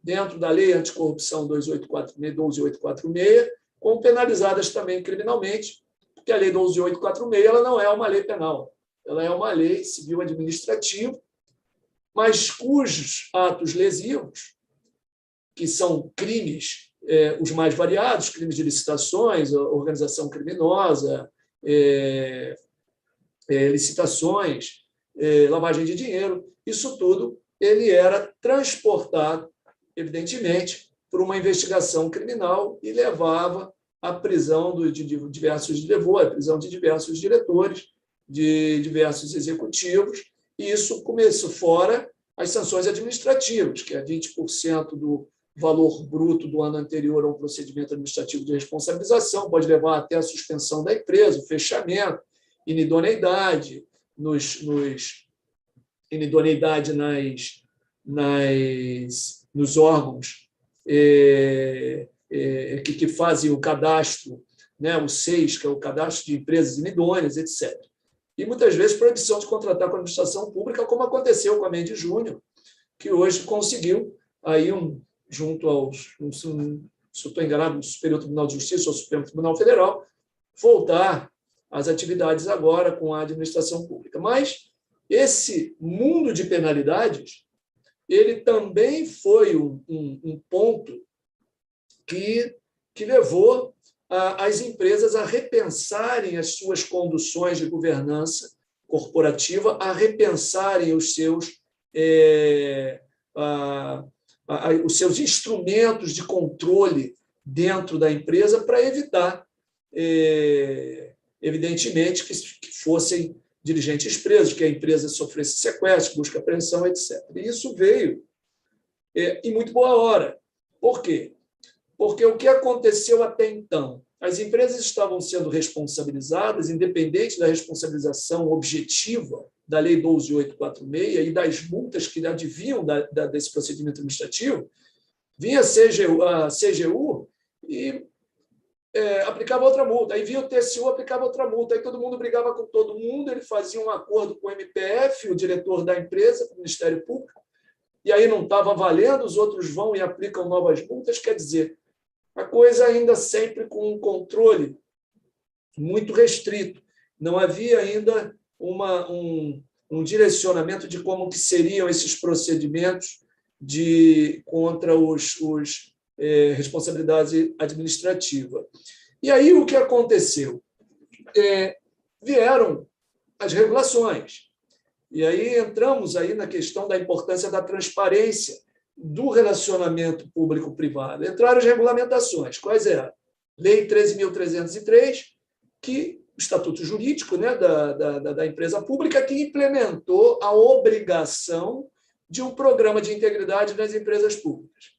dentro da lei anticorrupção 12.846, como penalizadas também criminalmente, porque a Lei 12.846 ela não é uma lei penal, ela é uma lei civil administrativa, mas cujos atos lesivos, que são crimes, os mais variados, crimes de licitações, organização criminosa, licitações, lavagem de dinheiro, isso tudo ele era transportado, evidentemente, por uma investigação criminal e levava à prisão levou à prisão de diversos diretores, de diversos executivos, e isso começou fora as sanções administrativas, que é 20% do valor bruto do ano anterior a um procedimento administrativo de responsabilização, pode levar até a suspensão da empresa, o fechamento, inidoneidade, inidoneidade nos órgãos que fazem o cadastro, né, o SEIS, que é o cadastro de empresas inidôneas, etc. E, muitas vezes, proibição de contratar com a administração pública, como aconteceu com a Mendes Júnior, que hoje conseguiu, aí junto aos, se eu estou enganado, no Superior Tribunal de Justiça ou Supremo Tribunal Federal, voltar às atividades agora com a administração pública. Mas esse mundo de penalidades, ele também foi um ponto que levou as empresas a repensarem as suas conduções de governança corporativa, a repensarem os seus instrumentos de controle dentro da empresa para evitar, evidentemente, que fossem dirigentes presos, que a empresa sofresse sequestro, busca apreensão, etc. E isso veio em muito boa hora. Por quê? Porque o que aconteceu até então? As empresas estavam sendo responsabilizadas, independente da responsabilização objetiva da Lei 12.846 e das multas que advinham desse procedimento administrativo, vinha a CGU e aplicava outra multa. Aí vinha o TCU, aplicava outra multa. Aí todo mundo brigava com todo mundo, ele fazia um acordo com o MPF, o diretor da empresa, com o Ministério Público, e aí não estava valendo, os outros vão e aplicam novas multas. Quer dizer, a coisa ainda sempre com um controle muito restrito. Não havia ainda um direcionamento de como que seriam esses procedimentos contra os responsabilidade administrativa. E aí o que aconteceu? Vieram as regulações. E aí entramos aí na questão da importância da transparência do relacionamento público-privado. Entraram as regulamentações. Quais eram? Lei 13.303, que o estatuto jurídico, né, da empresa pública, que implementou a obrigação de um programa de integridade nas empresas públicas.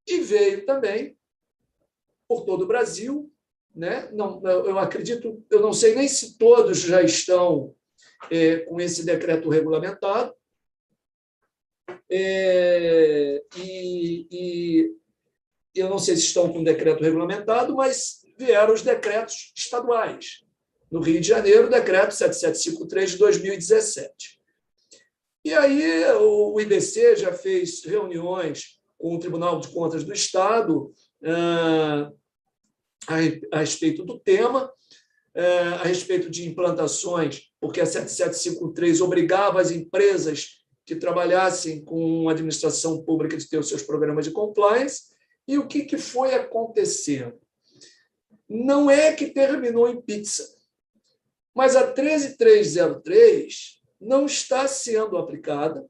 E veio também, por todo o Brasil, né? Eu acredito, eu não sei nem se todos já estão com esse decreto regulamentado, e eu não sei se estão com decreto regulamentado, mas vieram os decretos estaduais. No Rio de Janeiro, o decreto 7753 de 2017. E aí o IBC já fez reuniões com o Tribunal de Contas do Estado a respeito do tema, a respeito de implantações, porque a 7753 obrigava as empresas que trabalhassem com a administração pública de ter os seus programas de compliance. E o que foi acontecendo? Não é que terminou em pizza, mas a 13303 não está sendo aplicada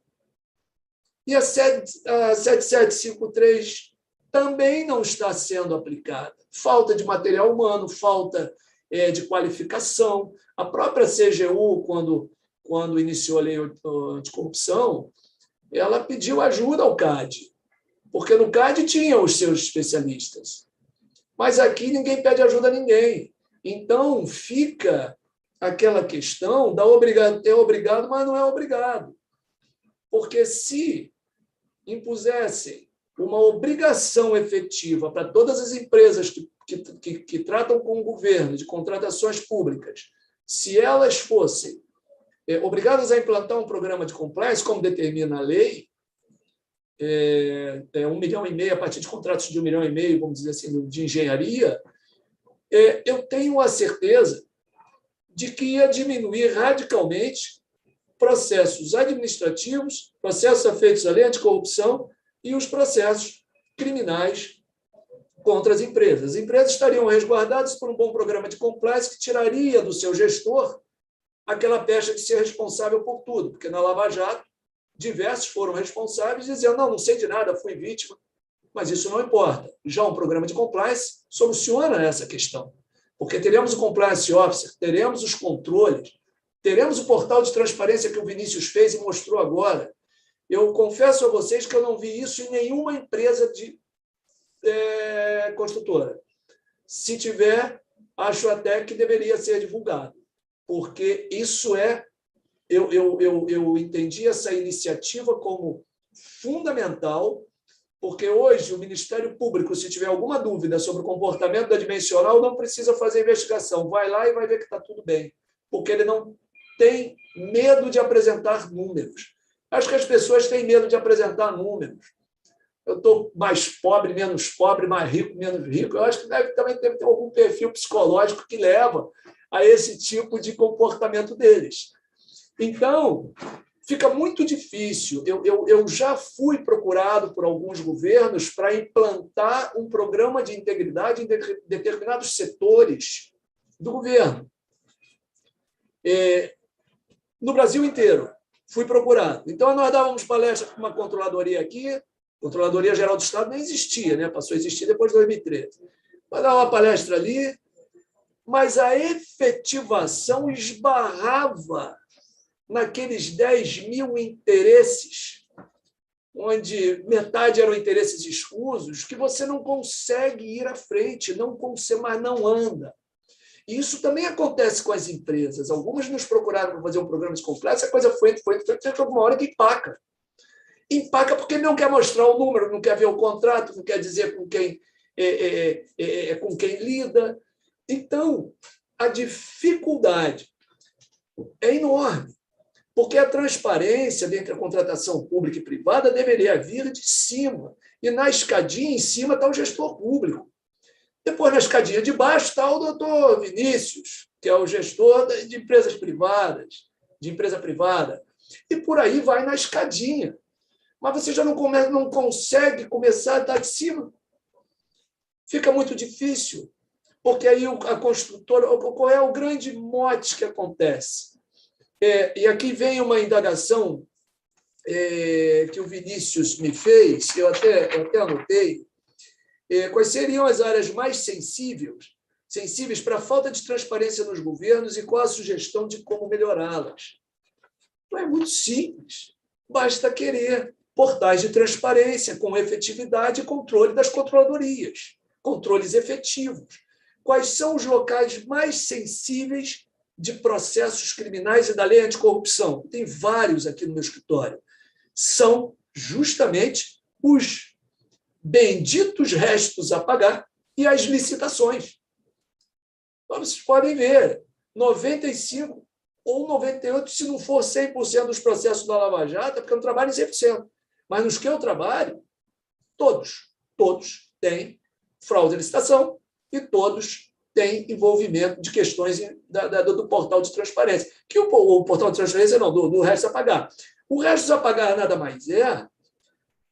e a 7753 também não está sendo aplicada. Falta de material humano, falta de qualificação. A própria CGU, quando iniciou a lei anticorrupção, ela pediu ajuda ao CAD, porque no CAD tinha os seus especialistas. Mas aqui ninguém pede ajuda a ninguém. Então, fica aquela questão da é obrigado, mas não é obrigado. Porque se impusessem uma obrigação efetiva para todas as empresas que tratam com o governo de contratações públicas, se elas fossem obrigadas a implantar um programa de compliance, como determina a lei, 1,5 milhão, a partir de contratos de 1,5 milhão, vamos dizer assim, de engenharia, eu tenho a certeza de que ia diminuir radicalmente processos administrativos, processos afeitos à lei anticorrupção e os processos criminais contra as empresas. As empresas estariam resguardadas por um bom programa de compliance que tiraria do seu gestor aquela pecha de ser responsável por tudo, porque na Lava Jato, diversos foram responsáveis, dizendo, não sei de nada, fui vítima, mas isso não importa. Já um programa de compliance soluciona essa questão, porque teremos o compliance officer, teremos os controles, teremos o portal de transparência que o Vinícius fez e mostrou agora. Eu confesso a vocês que eu não vi isso em nenhuma empresa de construtora. Se tiver, acho até que deveria ser divulgado, porque isso eu entendi essa iniciativa como fundamental, porque hoje o Ministério Público, se tiver alguma dúvida sobre o comportamento da Dimensional, não precisa fazer investigação, vai lá e vai ver que está tudo bem, porque ele não tem medo de apresentar números. Acho que as pessoas têm medo de apresentar números. Eu estou mais pobre, menos pobre, mais rico, menos rico. Eu acho que deve também ter algum perfil psicológico que leva a esse tipo de comportamento deles. Então, fica muito difícil. Eu já fui procurado por alguns governos para implantar um programa de integridade em determinados setores do governo. No Brasil inteiro, fui procurado. Então, nós dávamos palestra com uma controladoria aqui, a Controladoria Geral do Estado nem existia, né? Passou a existir depois de 2013. Mas dava uma palestra ali, mas a efetivação esbarrava naqueles 10 mil interesses, onde metade eram interesses escusos, que você não consegue ir à frente, mas não anda. E isso também acontece com as empresas. Algumas nos procuraram para fazer um programa de complexo, a coisa foi uma hora que empaca. Empaca porque não quer mostrar o número, não quer ver o contrato, não quer dizer com quem lida. Então, a dificuldade é enorme, porque a transparência entre a contratação pública e privada deveria vir de cima. E na escadinha, em cima, está o gestor público. Depois, na escadinha de baixo, está o doutor Vinícius, que é o gestor de empresas privadas, de empresa privada. E por aí vai na escadinha. Mas você já não consegue começar a dar de cima. Fica muito difícil, porque aí a construtora... Qual é o grande mote que acontece? E aqui vem uma indagação que o Vinícius me fez, eu até anotei, quais seriam as áreas mais sensíveis para a falta de transparência nos governos e qual a sugestão de como melhorá-las. Então, é muito simples, basta querer portais de transparência com efetividade e controle das controladorias, controles efetivos. Quais são os locais mais sensíveis de processos criminais e da lei anticorrupção? Tem vários aqui no meu escritório. São justamente os benditos restos a pagar e as licitações. Então, vocês podem ver, 95% ou 98%, se não for 100% dos processos da Lava Jato, é porque eu não trabalho em 100%. Mas nos que eu trabalho, todos têm fraude à licitação e todos têm envolvimento de questões do portal de transparência. Que o portal de transparência não, do resto a pagar. O resto a pagar nada mais é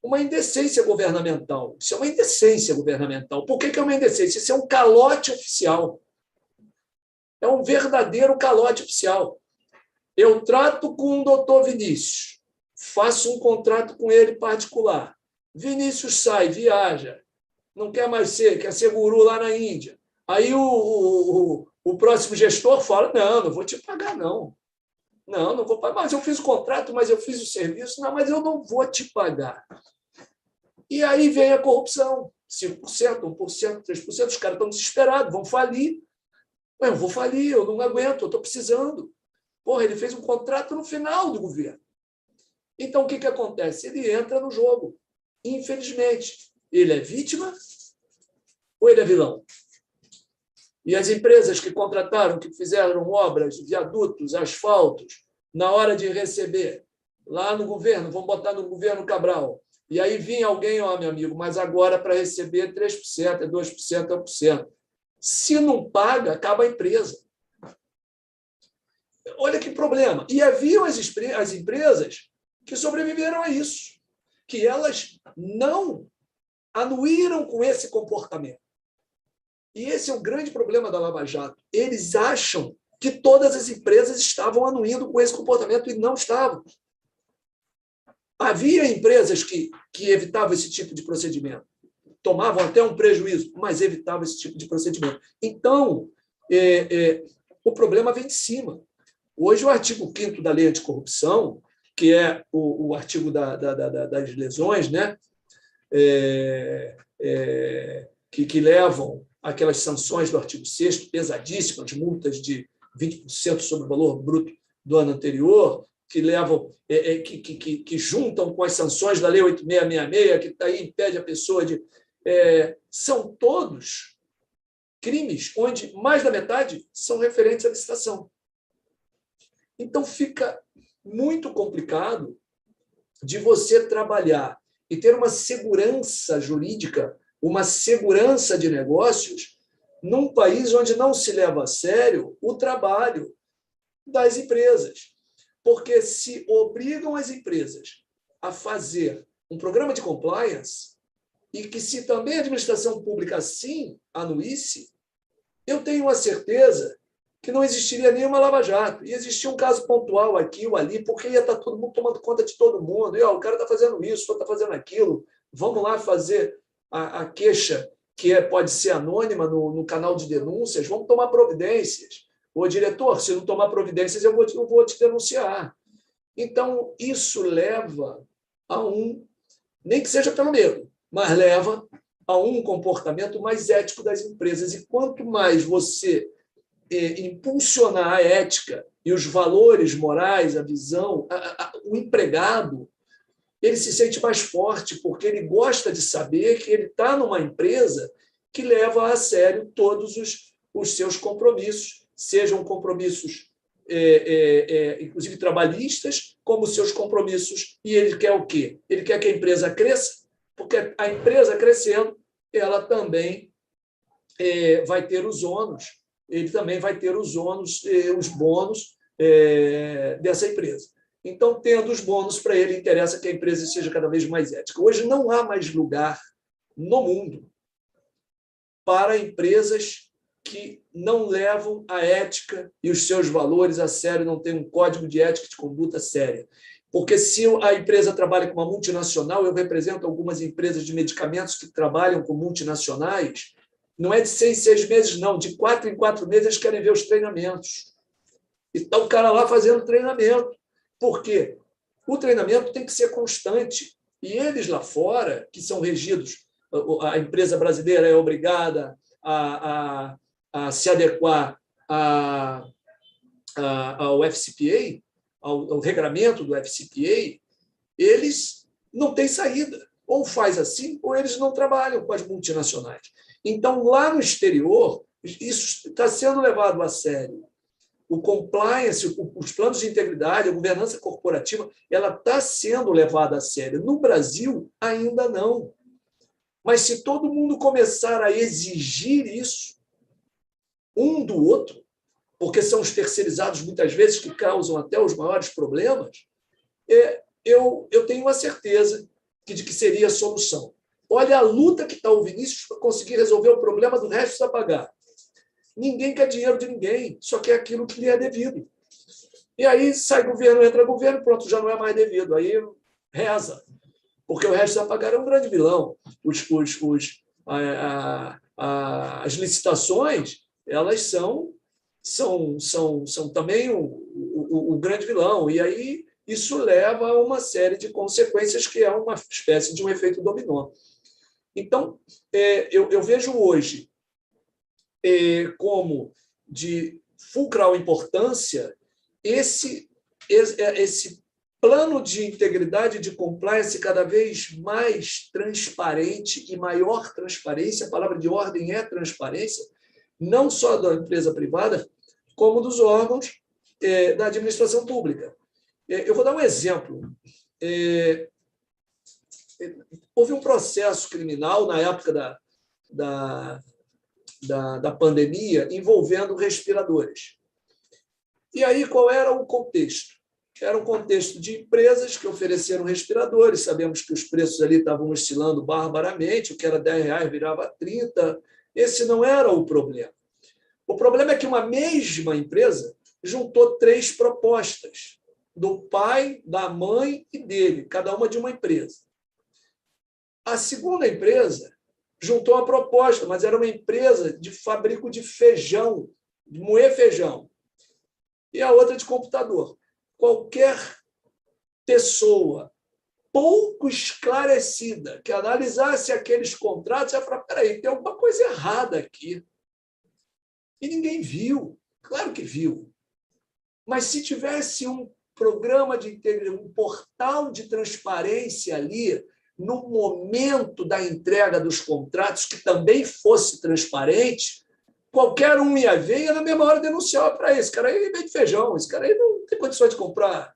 uma indecência governamental. Isso é uma indecência governamental. Por que é uma indecência? Isso é um calote oficial. É um verdadeiro calote oficial. Eu trato com o doutor Vinícius, faço um contrato com ele particular. Vinícius sai, viaja, não quer mais quer ser guru lá na Índia. Aí o próximo gestor fala, não vou te pagar, não. Não vou pagar. Mas eu fiz o contrato, mas eu fiz o serviço. Não, mas eu não vou te pagar. E aí vem a corrupção. 5%, 1%, 3%, os caras estão desesperados, vão falir. Eu vou falir, eu não aguento, eu estou precisando. Porra, ele fez um contrato no final do governo. Então, o que acontece? Ele entra no jogo. Infelizmente, ele é vítima ou ele é vilão? E as empresas que contrataram, que fizeram obras, viadutos, asfaltos, na hora de receber, lá no governo, vamos botar no governo Cabral, e aí vinha alguém, meu amigo, mas agora para receber 3%, 2%, 1%. Se não paga, acaba a empresa. problema. E haviam as empresas que sobreviveram a isso, que elas não anuíram com esse comportamento. E esse é o grande problema da Lava Jato. Eles acham que todas as empresas estavam anuindo com esse comportamento e não estavam. Havia empresas que evitavam esse tipo de procedimento, tomavam até um prejuízo, mas evitavam esse tipo de procedimento. Então, o problema vem de cima. Hoje, o artigo 5º da Lei Anticorrupção, que é o artigo das lesões, né? Que levam aquelas sanções do artigo 6º, pesadíssimas, multas de 20% sobre o valor bruto do ano anterior, que levam, que juntam com as sanções da Lei 8666, que aí impede a pessoa de... são todos crimes onde mais da metade são referentes à licitação. Então, fica muito complicado de você trabalhar e ter uma segurança jurídica, uma segurança de negócios, num país onde não se leva a sério o trabalho das empresas. Porque se obrigam as empresas a fazer um programa de compliance e que se também a administração pública assim anuísse, eu tenho a certeza que não existiria nenhuma lava-jato. E existia um caso pontual aqui ou ali, porque ia estar todo mundo tomando conta de todo mundo. E, o cara está fazendo isso, o outro está fazendo aquilo. Vamos lá fazer a queixa, que pode ser anônima no canal de denúncias. Vamos tomar providências. Ô, diretor, se não tomar providências, eu vou te denunciar. Então, isso leva a nem que seja pelo medo, mas leva a um comportamento mais ético das empresas. E quanto mais você impulsionar a ética e os valores morais, a visão, o empregado, ele se sente mais forte, porque ele gosta de saber que ele está numa empresa que leva a sério todos os seus compromissos, sejam compromissos, inclusive trabalhistas, como seus compromissos. E ele quer o quê? Ele quer que a empresa cresça, porque a empresa crescendo, ela também vai ter os ônus, ele também vai ter os ônus, os bônus dessa empresa. Então, tendo os bônus para ele, interessa que a empresa seja cada vez mais ética. Hoje não há mais lugar no mundo para empresas que não levam a ética e os seus valores a sério, não têm um código de ética e de conduta séria. Porque se a empresa trabalha com uma multinacional, eu represento algumas empresas de medicamentos que trabalham com multinacionais, não é de 6 em 6 meses, não. De 4 em 4 meses, eles querem ver os treinamentos. E está o cara lá fazendo treinamento. Por quê? O treinamento tem que ser constante. E eles lá fora, que são regidos, a empresa brasileira é obrigada a se adequar ao FCPA, ao regramento do FCPA, eles não têm saída. Ou faz assim, ou eles não trabalham com as multinacionais. Então, lá no exterior, isso está sendo levado a sério. O compliance, os planos de integridade, a governança corporativa, ela está sendo levada a sério. No Brasil, ainda não. Mas se todo mundo começar a exigir isso, um do outro, porque são os terceirizados, muitas vezes, que causam até os maiores problemas, eu tenho uma certeza de que seria a solução. Olha a luta que está o Vinícius para conseguir resolver o problema do resto a pagar. Ninguém quer dinheiro de ninguém, só quer aquilo que lhe é devido. E aí sai governo, entra governo, pronto, já não é mais devido. Aí reza, porque o resto a pagar é um grande vilão. As licitações, elas são também o grande vilão. E aí isso leva a uma série de consequências que é uma espécie de um efeito dominó. Então, eu vejo hoje como de fulcral importância esse plano de integridade e de compliance cada vez mais transparente e maior transparência. A palavra de ordem é transparência, não só da empresa privada, como dos órgãos da administração pública. Eu vou dar um exemplo. Houve um processo criminal na época da pandemia envolvendo respiradores. E aí, qual era o contexto? Era um contexto de empresas que ofereceram respiradores. Sabemos que os preços ali estavam oscilando barbaramente, o que era R$10 virava 30. Esse não era o problema. O problema é que uma mesma empresa juntou 3 propostas, do pai, da mãe e dele, cada uma de uma empresa. A segunda empresa juntou uma proposta, mas era uma empresa de fabrico de feijão, de moer feijão, e a outra de computador. Qualquer pessoa pouco esclarecida que analisasse aqueles contratos ia falar: peraí, tem alguma coisa errada aqui. E ninguém viu. Claro que viu. Mas se tivesse um programa de integração, um portal de transparência ali, no momento da entrega dos contratos, que também fosse transparente, qualquer um ia ver e ia na mesma hora denunciar para esse cara aí vende feijão, esse cara aí não tem condições de comprar.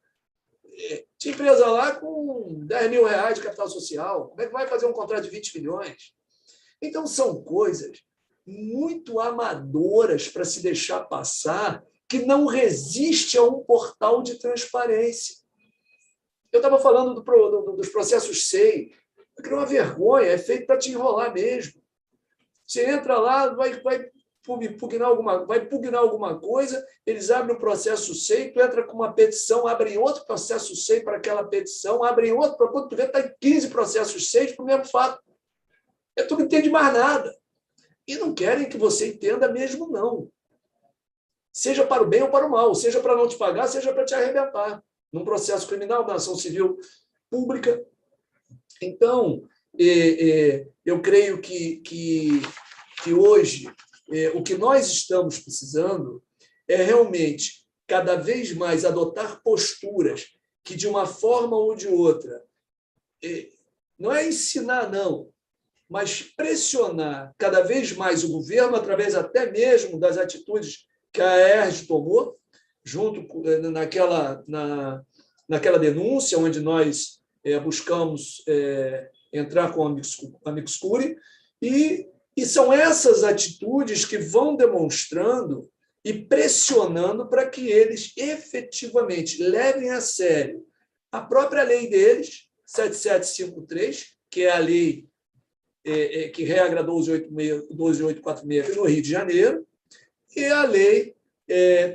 Tinha empresa lá com R$10 mil de capital social. Como é que vai fazer um contrato de 20 milhões? Então, são coisas muito amadoras para se deixar passar, que não resiste a um portal de transparência. Eu estava falando dos processos SEI, é uma vergonha, é feito para te enrolar mesmo. Você entra lá, vai pugnar alguma coisa, eles abrem um processo SEI, tu entra com uma petição, abrem outro processo SEI para aquela petição, abrem outro, para quando tu vê, está em 15 processos SEI para o mesmo fato. Tu não entende mais nada. E não querem que você entenda mesmo, não. Seja para o bem ou para o mal, seja para não te pagar, seja para te arrebentar. Num processo criminal, na ação civil pública. Então, eu creio que hoje o que nós estamos precisando é realmente, cada vez mais, adotar posturas que, de uma forma ou de outra, não é ensinar, não, mas pressionar cada vez mais o governo, através até mesmo das atitudes que a ERJ tomou, junto naquela denúncia, onde nós buscamos entrar com a Amicus Curiae, e são essas atitudes que vão demonstrando e pressionando para que eles efetivamente levem a sério a própria lei deles, 7753, que é a lei que regra 12846 aqui no Rio de Janeiro, e a lei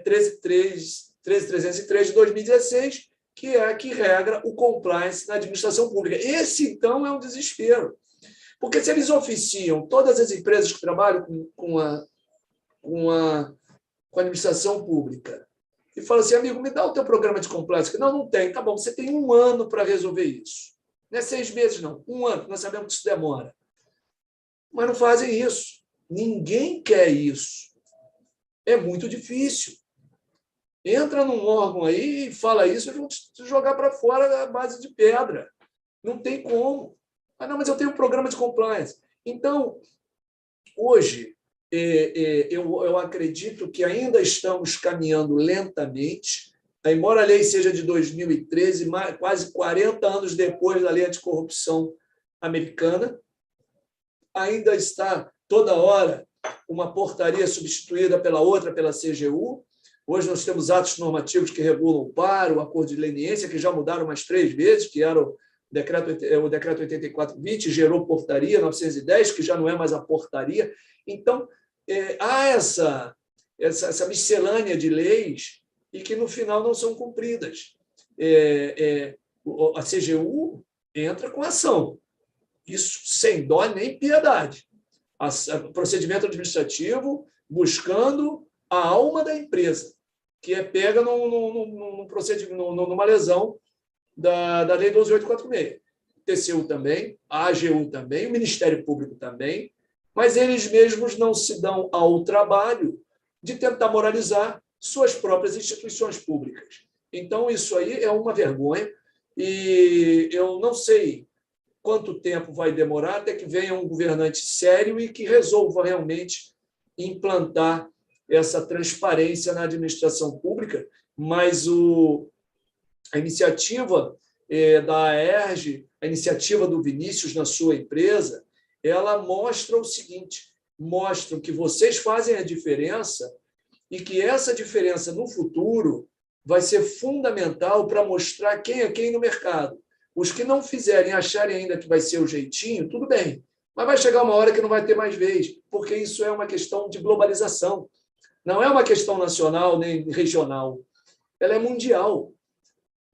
13303 de 2016, que é a que regra o compliance na administração pública. Esse, então, é um desespero. Porque se eles oficiam todas as empresas que trabalham com a administração pública e falam assim: amigo, me dá o teu programa de compliance. Não tem. Tá bom, você tem 1 ano para resolver isso. Não é 6 meses, não. 1 ano, nós sabemos que isso demora. Mas não fazem isso. Ninguém quer isso. É muito difícil. Entra num órgão aí e fala isso, eles vão te jogar para fora a base de pedra. Não tem como. Não, mas eu tenho um programa de compliance. Então, hoje, eu acredito que ainda estamos caminhando lentamente, embora a lei seja de 2013, quase 40 anos depois da lei anticorrupção americana, ainda está toda hora uma portaria substituída pela outra, pela CGU. Hoje nós temos atos normativos que regulam o PAR, o acordo de leniência, que já mudaram umas 3 vezes, que era o decreto 8420, gerou portaria 910, que já não é mais a portaria. Então, há essa miscelânea de leis e que, no final, não são cumpridas. A CGU entra com ação. Isso sem dó nem piedade. O procedimento administrativo buscando a alma da empresa, que é pega numa lesão da Lei 12.846. TCU também, a AGU também, o Ministério Público também, mas eles mesmos não se dão ao trabalho de tentar moralizar suas próprias instituições públicas. Então, isso aí é uma vergonha e eu não sei quanto tempo vai demorar até que venha um governante sério e que resolva realmente implantar essa transparência na administração pública, mas a iniciativa da AERJ, a iniciativa do Vinícius na sua empresa, ela mostra o seguinte: mostram que vocês fazem a diferença e que essa diferença no futuro vai ser fundamental para mostrar quem é quem no mercado. Os que não fizerem, acharem ainda que vai ser o jeitinho, tudo bem, mas vai chegar uma hora que não vai ter mais vez, porque isso é uma questão de globalização. Não é uma questão nacional nem regional, ela é mundial.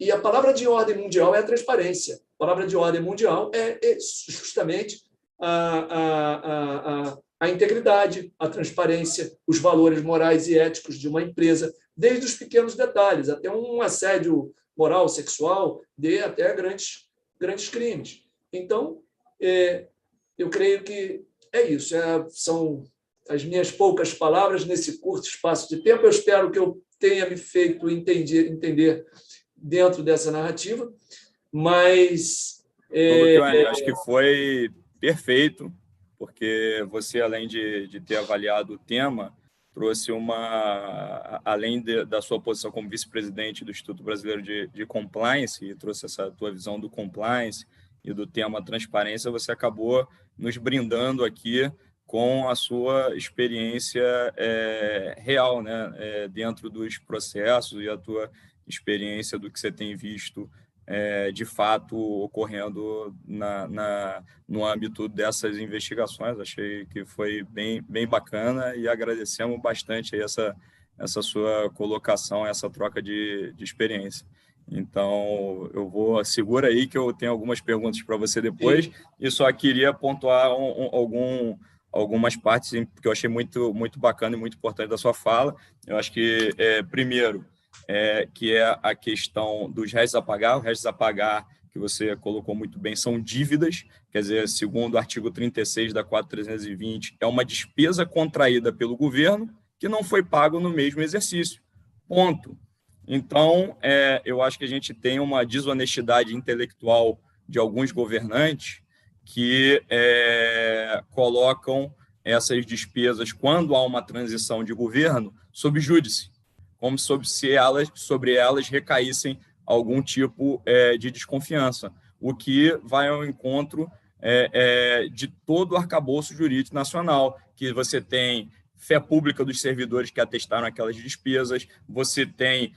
E a palavra de ordem mundial é a transparência. A palavra de ordem mundial é justamente a integridade, a transparência, os valores morais e éticos de uma empresa, desde os pequenos detalhes, até um assédio moral, sexual, até grandes crimes. Então, eu creio que é isso. São as minhas poucas palavras nesse curto espaço de tempo. Eu espero que eu tenha me feito entender dentro dessa narrativa, mas... acho que foi perfeito, porque você, além de ter avaliado o tema, trouxe além da sua posição como vice-presidente do Instituto Brasileiro de Compliance, e trouxe essa tua visão do compliance e do tema transparência, você acabou nos brindando aqui com a sua experiência real, né, dentro dos processos e a tua experiência do que você tem visto de fato ocorrendo no âmbito dessas investigações. Achei que foi bem bacana e agradecemos bastante aí essa sua colocação, essa troca de experiência. Então, segura aí que eu tenho algumas perguntas para você depois. Sim. E só queria pontuar algumas partes que eu achei muito bacana e muito importante da sua fala. Eu acho que, primeiro, que é a questão dos restos a pagar. Os restos a pagar, que você colocou muito bem, são dívidas, quer dizer, segundo o artigo 36 da 4.320, é uma despesa contraída pelo governo que não foi pago no mesmo exercício. Ponto. Então, eu acho que a gente tem uma desonestidade intelectual de alguns governantes que colocam essas despesas, quando há uma transição de governo, sob júdice, como sobre elas recaíssem algum tipo de desconfiança, o que vai ao encontro de todo o arcabouço jurídico nacional, que você tem fé pública dos servidores que atestaram aquelas despesas, você tem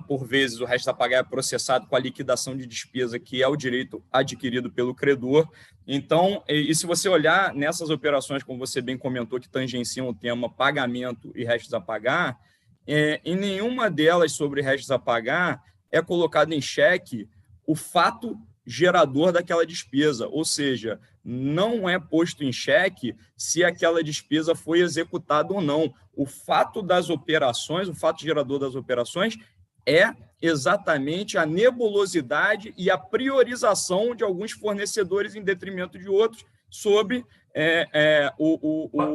por vezes o resto a pagar é processado com a liquidação de despesa, que é o direito adquirido pelo credor. Então, e se você olhar nessas operações, como você bem comentou, que tangenciam o tema pagamento e restos a pagar, em nenhuma delas sobre restos a pagar é colocado em xeque o fato gerador daquela despesa, ou seja, não é posto em xeque se aquela despesa foi executada ou não. O fato das operações, o fato gerador das operações é exatamente a nebulosidade e a priorização de alguns fornecedores em detrimento de outros sobre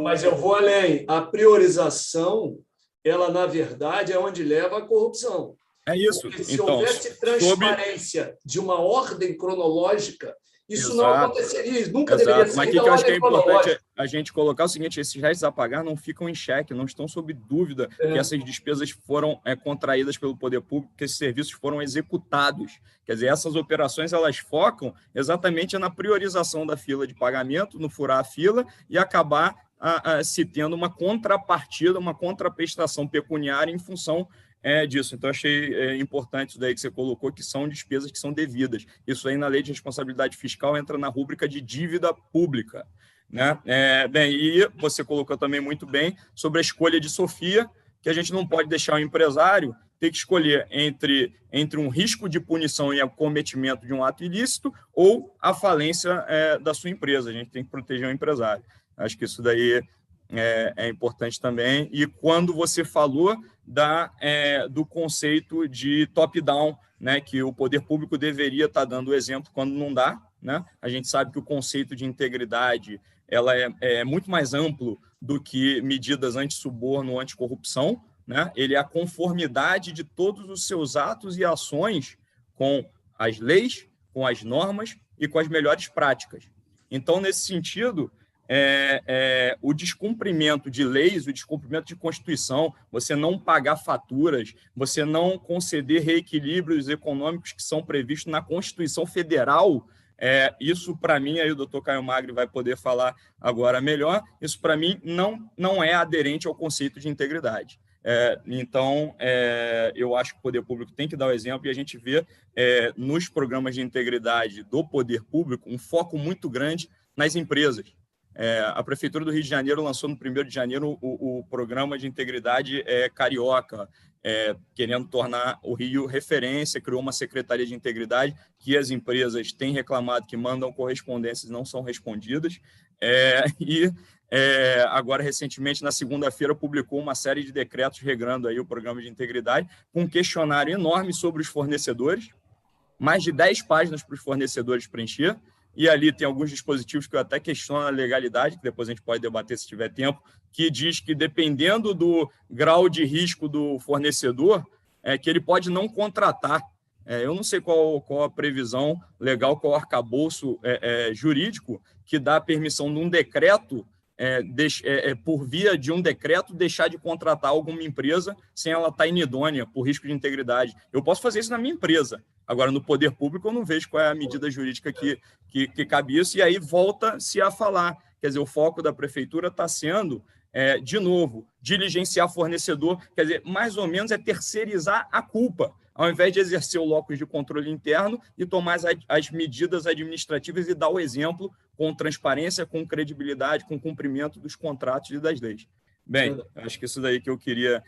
Mas eu vou além. A priorização, ela, na verdade, é onde leva à corrupção. É isso. Porque se houvesse transparência de uma ordem cronológica, isso não aconteceria, nunca deveria ser. Mas o que eu acho que é importante a gente colocar o seguinte: esses restos a pagar não ficam em xeque, não estão sob dúvida que essas despesas foram contraídas pelo poder público, que esses serviços foram executados. Quer dizer, essas operações elas focam exatamente na priorização da fila de pagamento, no furar a fila e acabar se tendo uma contrapartida, uma contraprestação pecuniária em função disso. Então, achei importante isso daí que você colocou, que são despesas que são devidas. Isso aí, na lei de responsabilidade fiscal, entra na rúbrica de dívida pública, né? Bem, e você colocou também muito bem sobre a escolha de Sofia, que a gente não pode deixar o empresário ter que escolher entre um risco de punição e cometimento de um ato ilícito ou a falência da sua empresa. A gente tem que proteger o empresário. Acho que isso daí é importante também. E quando você falou do conceito de top-down, né, que o poder público deveria estar dando o exemplo quando não dá, né? A gente sabe que o conceito de integridade ela é muito mais amplo do que medidas anti-suborno ou anticorrupção, né? Ele é a conformidade de todos os seus atos e ações com as leis, com as normas e com as melhores práticas. Então, nesse sentido, o descumprimento de leis, o descumprimento de Constituição, você não pagar faturas, você não conceder reequilíbrios econômicos que são previstos na Constituição Federal, isso, para mim, aí o doutor Caio Magri vai poder falar agora melhor, isso, para mim, não é aderente ao conceito de integridade. Então, eu acho que o poder público tem que dar o exemplo, e a gente vê nos programas de integridade do poder público um foco muito grande nas empresas. A Prefeitura do Rio de Janeiro lançou no 1º de janeiro o programa de integridade carioca, querendo tornar o Rio referência, criou uma secretaria de integridade que as empresas têm reclamado que mandam correspondências e não são respondidas, agora, recentemente, na segunda-feira, publicou uma série de decretos regrando aí o programa de integridade, com um questionário enorme sobre os fornecedores, mais de 10 páginas para os fornecedores preencher, e ali tem alguns dispositivos que eu até questiono a legalidade, que depois a gente pode debater se tiver tempo, que diz que, dependendo do grau de risco do fornecedor, que ele pode não contratar. Eu não sei qual a previsão legal, qual o arcabouço jurídico que dá a permissão de um decreto, por via de um decreto, deixar de contratar alguma empresa sem ela estar inidônea por risco de integridade. Eu posso fazer isso na minha empresa. Agora, no poder público, eu não vejo qual é a medida jurídica que cabe isso, e aí volta-se a falar. Quer dizer, o foco da prefeitura está sendo, de novo, diligenciar fornecedor, quer dizer, mais ou menos terceirizar a culpa, ao invés de exercer o locus de controle interno e tomar as medidas administrativas e dar o exemplo com transparência, com credibilidade, com cumprimento dos contratos e das leis. Bem, acho que isso daí que eu queria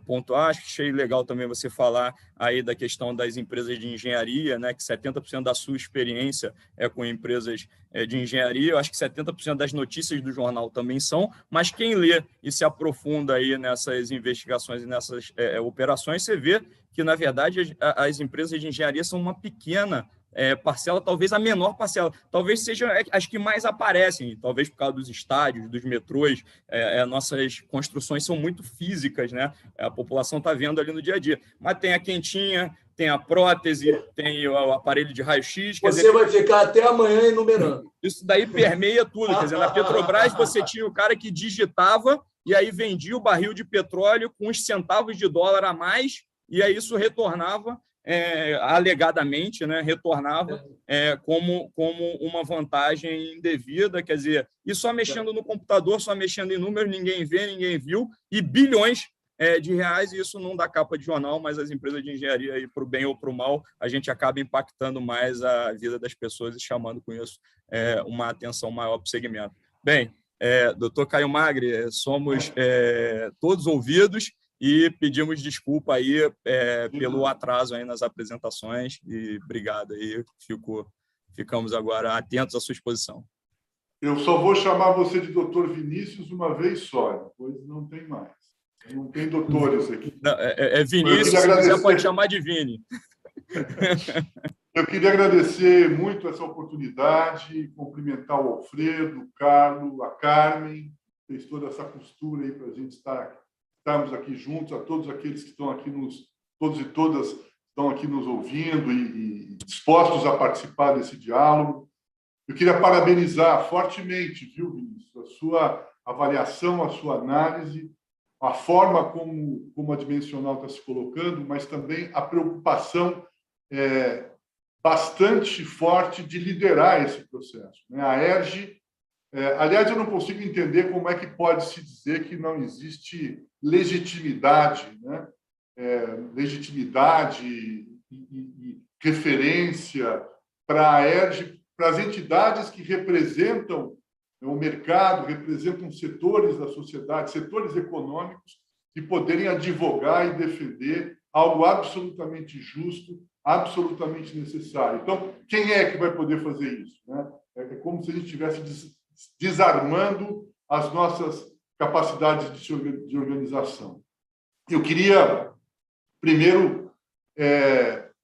pontuar. Achei legal também você falar aí da questão das empresas de engenharia, né, que 70% da sua experiência é com empresas de engenharia. Eu acho que 70% das notícias do jornal também são, mas quem lê e se aprofunda aí nessas investigações e nessas operações, você vê que, na verdade, as empresas de engenharia são uma pequena parcela, talvez a menor parcela, talvez seja as que mais aparecem, talvez por causa dos estádios, dos metrôs. Nossas construções são muito físicas, né? A população está vendo ali no dia a dia, mas tem a quentinha, tem a prótese, tem o aparelho de raio-x. Você vai ficar até amanhã enumerando. Isso daí permeia tudo. Quer dizer, na Petrobras você tinha o cara que digitava e aí vendia o barril de petróleo com uns centavos de dólar a mais, e aí isso retornava, alegadamente, né, retornava como uma vantagem indevida, quer dizer, e só mexendo no computador, só mexendo em números, ninguém vê, ninguém viu, e bilhões de reais, e isso não dá capa de jornal, mas as empresas de engenharia, para o bem ou para o mal, a gente acaba impactando mais a vida das pessoas e chamando com isso uma atenção maior para o segmento. Bem, doutor Caio Magri, somos todos ouvidos, e pedimos desculpa aí pelo atraso aí nas apresentações, e obrigado aí, ficamos agora atentos à sua exposição. Eu só vou chamar você de doutor Vinícius uma vez só, depois não tem mais. Não tem doutores aqui. Não, Vinícius, se quiser pode chamar de Vini. Eu queria agradecer muito essa oportunidade, cumprimentar o Alfredo, o Carlos, a Carmen, fez toda essa costura aí para a gente estarmos aqui juntos, a todos aqueles que estão aqui todos e todas estão aqui nos ouvindo e dispostos a participar desse diálogo. Eu queria parabenizar fortemente, viu, Vinícius, a sua avaliação, a sua análise, a forma como a Dimensional está se colocando, mas também a preocupação bastante forte de liderar esse processo. A ERJ, aliás, eu não consigo entender como é que pode se dizer que não existe legitimidade, né? Legitimidade e referência para a ERJ, para as entidades que representam o mercado, representam setores da sociedade, setores econômicos, e poderem advogar e defender algo absolutamente justo, absolutamente necessário. Então, quem é que vai poder fazer isso, né? É como se a gente estivesse desarmando as nossas capacidades de organização. Eu queria, primeiro,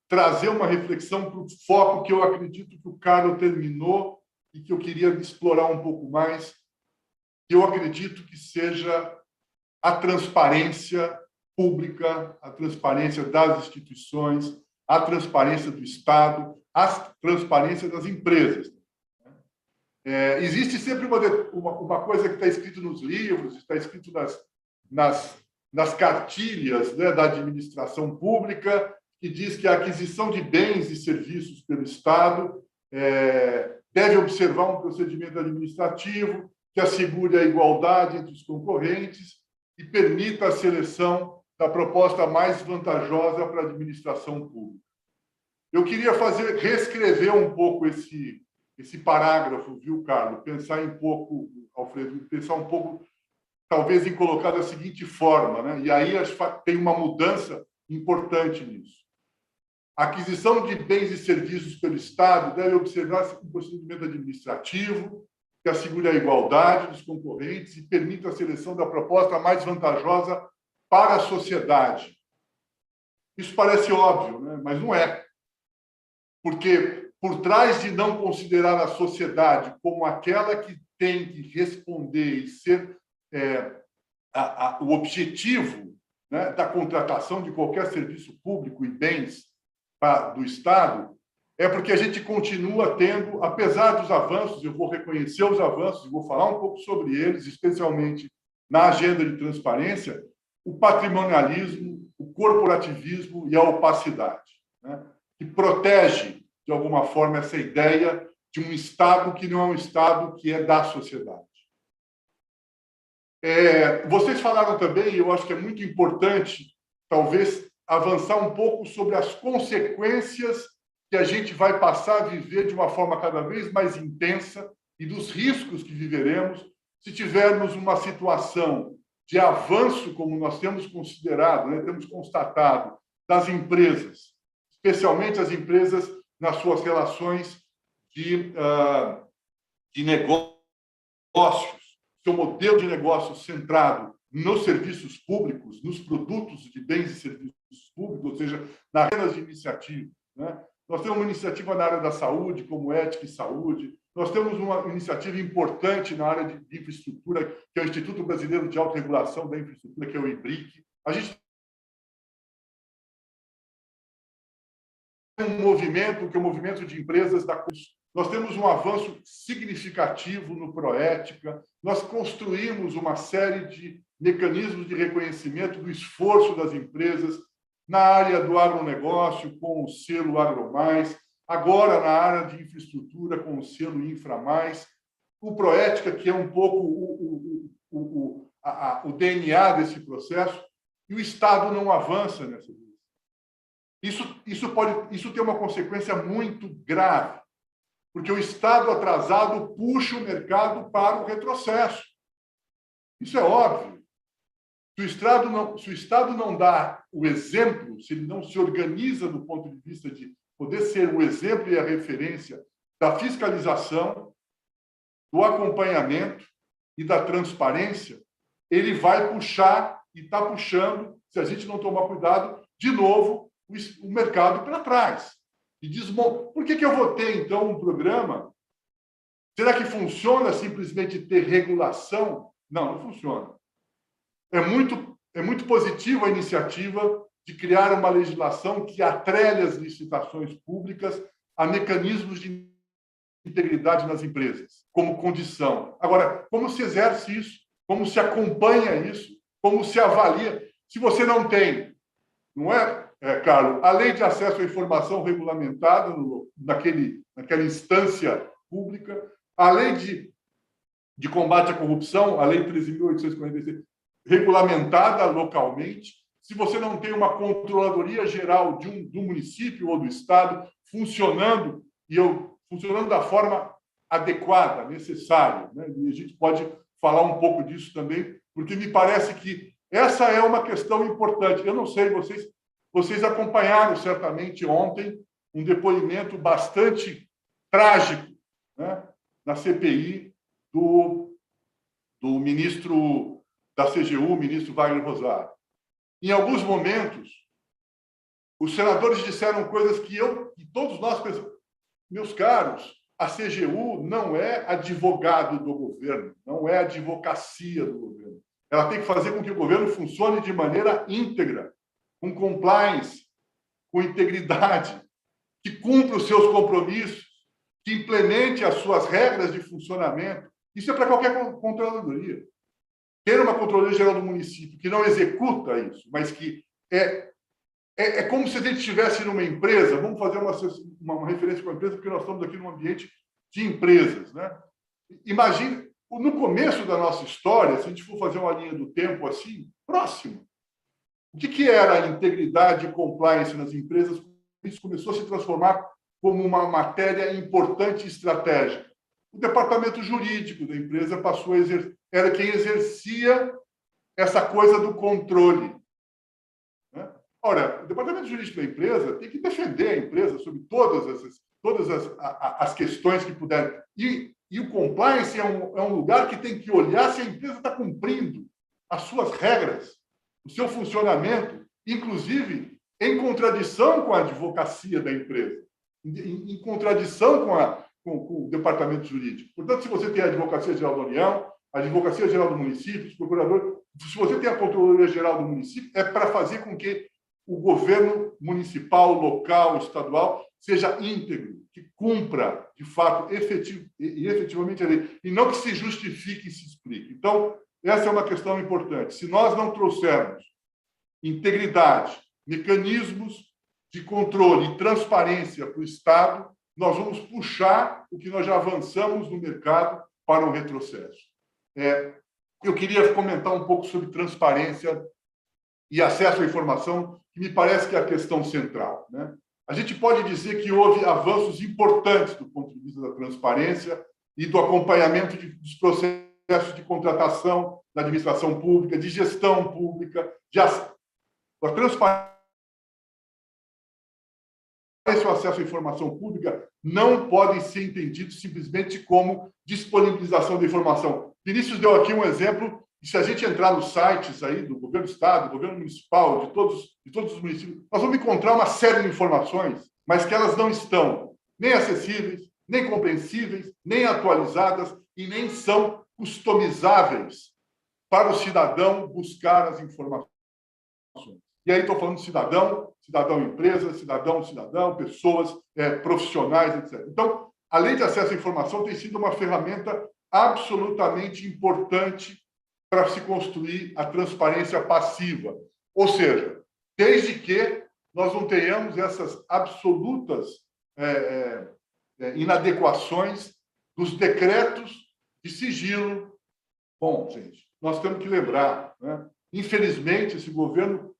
trazer uma reflexão para o foco que eu acredito que o Carlos terminou e que eu queria explorar um pouco mais, que eu acredito que seja a transparência pública, a transparência das instituições, a transparência do Estado, a transparência das empresas. Existe sempre uma coisa que está escrito nos livros, está escrito nas cartilhas, né, da administração pública, que diz que a aquisição de bens e serviços pelo Estado deve observar um procedimento administrativo que assegure a igualdade entre os concorrentes e permita a seleção da proposta mais vantajosa para a administração pública. Eu queria reescrever um pouco esse parágrafo, viu, Carlos? Pensar um pouco, Alfredo, pensar um pouco, talvez, em colocar da seguinte forma, né? E aí tem uma mudança importante nisso. A aquisição de bens e serviços pelo Estado deve observar um procedimento administrativo que assegure a igualdade dos concorrentes e permita a seleção da proposta mais vantajosa para a sociedade. Isso parece óbvio, né? Mas não é. Porque, por trás de não considerar a sociedade como aquela que tem que responder e ser o objetivo, né, da contratação de qualquer serviço público e bens do Estado, é porque a gente continua tendo, apesar dos avanços, eu vou reconhecer os avanços e vou falar um pouco sobre eles, especialmente na agenda de transparência, o patrimonialismo, o corporativismo e a opacidade, né, que protege, de alguma forma, essa ideia de um Estado que não é um Estado que é da sociedade. Vocês falaram também, e eu acho que é muito importante, talvez, avançar um pouco sobre as consequências que a gente vai passar a viver de uma forma cada vez mais intensa e dos riscos que viveremos se tivermos uma situação de avanço, como nós temos considerado, né, temos constatado, das empresas, especialmente as empresas nas suas relações de negócios, seu modelo de negócio centrado nos serviços públicos, nos produtos de bens e serviços públicos, ou seja, nas apenas de iniciativa, né? Nós temos uma iniciativa na área da saúde, como Ética e Saúde. Nós temos uma iniciativa importante na área de infraestrutura, que é o Instituto Brasileiro de Autorregulação da Infraestrutura, que é o IBRIC. A gente tem um movimento, que é o movimento de empresas da CUS. Nós temos um avanço significativo no Proética. Nós construímos uma série de mecanismos de reconhecimento do esforço das empresas na área do agronegócio, com o selo AgroMais, agora na área de infraestrutura, com o selo InfraMais, o Proética, que é um pouco o DNA desse processo, e o Estado não avança nessa vida. Isso tem uma consequência muito grave, porque o Estado atrasado puxa o mercado para o retrocesso. Isso é óbvio. Se o Estado não dá o exemplo, se ele não se organiza do ponto de vista de poder ser o exemplo e a referência da fiscalização, do acompanhamento e da transparência, ele vai puxar, e está puxando, se a gente não tomar cuidado, de novo, o mercado para trás. Por que eu vou ter, então, um programa? Será que funciona simplesmente ter regulação? Não funciona. É muito positiva a iniciativa de criar uma legislação que atrele as licitações públicas a mecanismos de integridade nas empresas, como condição. Agora, como se exerce isso? Como se acompanha isso? Como se avalia? Se você não tem, não é, Carlos, a lei de acesso à informação regulamentada naquela instância pública, a lei de combate à corrupção, a lei 13.846, regulamentada localmente, se você não tem uma controladoria geral do município ou do Estado funcionando, funcionando da forma adequada, necessária, né? E a gente pode falar um pouco disso também, porque me parece que essa é uma questão importante. Eu não sei, vocês acompanharam certamente ontem um depoimento bastante trágico, né, na CPI do ministro da CGU, o ministro Wagner Rosário. Em alguns momentos, os senadores disseram coisas que todos nós pensamos, meus caros, a CGU não é advogado do governo, não é advocacia do governo. Ela tem que fazer com que o governo funcione de maneira íntegra, com compliance, com integridade, que cumpra os seus compromissos, que implemente as suas regras de funcionamento. Isso é para qualquer controladoria. Ter uma controladoria geral do município que não executa isso, mas que é como se a gente estivesse numa empresa, vamos fazer uma referência com a empresa, porque nós estamos aqui num ambiente de empresas, né? Imagine, no começo da nossa história, se a gente for fazer uma linha do tempo assim, próximo, o que era a integridade e compliance nas empresas? Isso começou a se transformar como uma matéria importante e estratégica. O departamento jurídico da empresa passou a era quem exercia essa coisa do controle. Ora, o departamento jurídico da empresa tem que defender a empresa sobre todas as questões que puderem. E o compliance é um lugar que tem que olhar se a empresa está cumprindo as suas regras, o seu funcionamento, inclusive em contradição com a advocacia da empresa, em contradição com o departamento jurídico. Portanto, se você tem a Advocacia Geral da União, a Advocacia Geral do Município, os procuradores, se você tem a Controladoria Geral do Município, é para fazer com que o governo municipal, local, estadual seja íntegro, que cumpra, de fato, efetivamente a lei, e não que se justifique e se explique. Então, essa é uma questão importante. Se nós não trouxermos integridade, mecanismos de controle e transparência para o Estado, nós vamos puxar o que nós já avançamos no mercado para um retrocesso. Eu queria comentar um pouco sobre transparência e acesso à informação, que me parece que é a questão central, né? A gente pode dizer que houve avanços importantes do ponto de vista da transparência e do acompanhamento dos processos de contratação da administração pública, de gestão pública, a transparência e o acesso à informação pública não podem ser entendidos simplesmente como disponibilização da informação. Vinícius deu aqui um exemplo. E se a gente entrar nos sites aí do governo do Estado, do governo municipal, de todos os municípios, nós vamos encontrar uma série de informações, mas que elas não estão nem acessíveis, nem compreensíveis, nem atualizadas e nem são customizáveis para o cidadão buscar as informações. E aí estou falando de cidadão empresa, cidadão, pessoas profissionais, etc. Então, a Lei de Acesso à Informação tem sido uma ferramenta absolutamente importante para se construir a transparência passiva. Ou seja, desde que nós não tenhamos essas absolutas inadequações dos decretos de sigilo. Bom, gente, nós temos que lembrar, né? Infelizmente, esse governo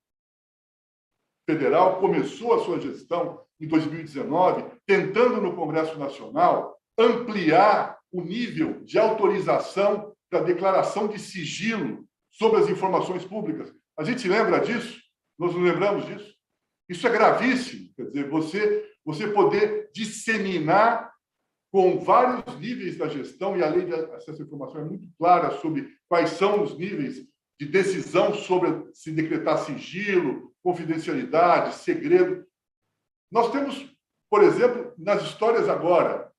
federal começou a sua gestão em 2019, tentando no Congresso Nacional ampliar o nível de autorização da declaração de sigilo sobre as informações públicas. A gente lembra disso? Nós nos lembramos disso? Isso é gravíssimo. Quer dizer, você poder disseminar com vários níveis da gestão, e a Lei de Acesso à Informação é muito clara sobre quais são os níveis de decisão sobre se decretar sigilo, confidencialidade, segredo. Nós temos, por exemplo, nas histórias agora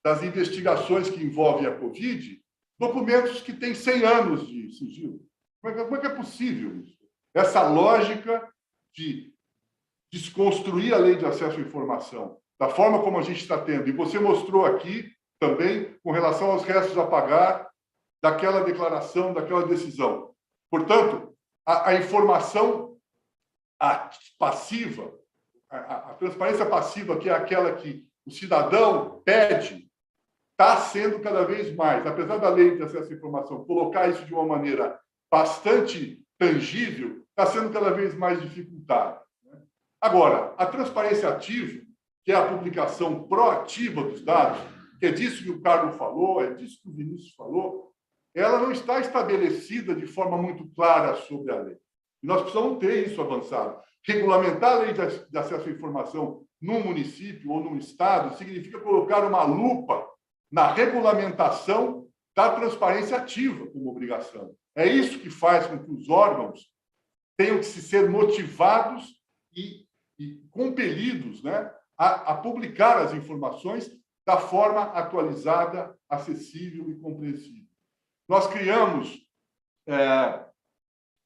das investigações que envolvem a Covid, documentos que têm 100 anos de sigilo. Como é que é possível isso? Essa lógica de desconstruir a Lei de Acesso à Informação, da forma como a gente está tendo, e você mostrou aqui também com relação aos restos a pagar daquela declaração, daquela decisão. Portanto, a informação passiva, a transparência passiva, que é aquela que o cidadão pede, está sendo cada vez mais, apesar da Lei de Acesso à Informação colocar isso de uma maneira bastante tangível, está sendo cada vez mais dificultada. Agora, a transparência ativa, que é a publicação proativa dos dados, que é disso que o Carlos falou, é disso que o Vinícius falou, ela não está estabelecida de forma muito clara sobre a lei. E nós precisamos ter isso avançado. Regulamentar a Lei de Acesso à Informação num município ou num estado significa colocar uma lupa na regulamentação da transparência ativa como obrigação. É isso que faz com que os órgãos tenham que ser motivados e compelidos, né, a publicar as informações da forma atualizada, acessível e compreensível. Nós criamos,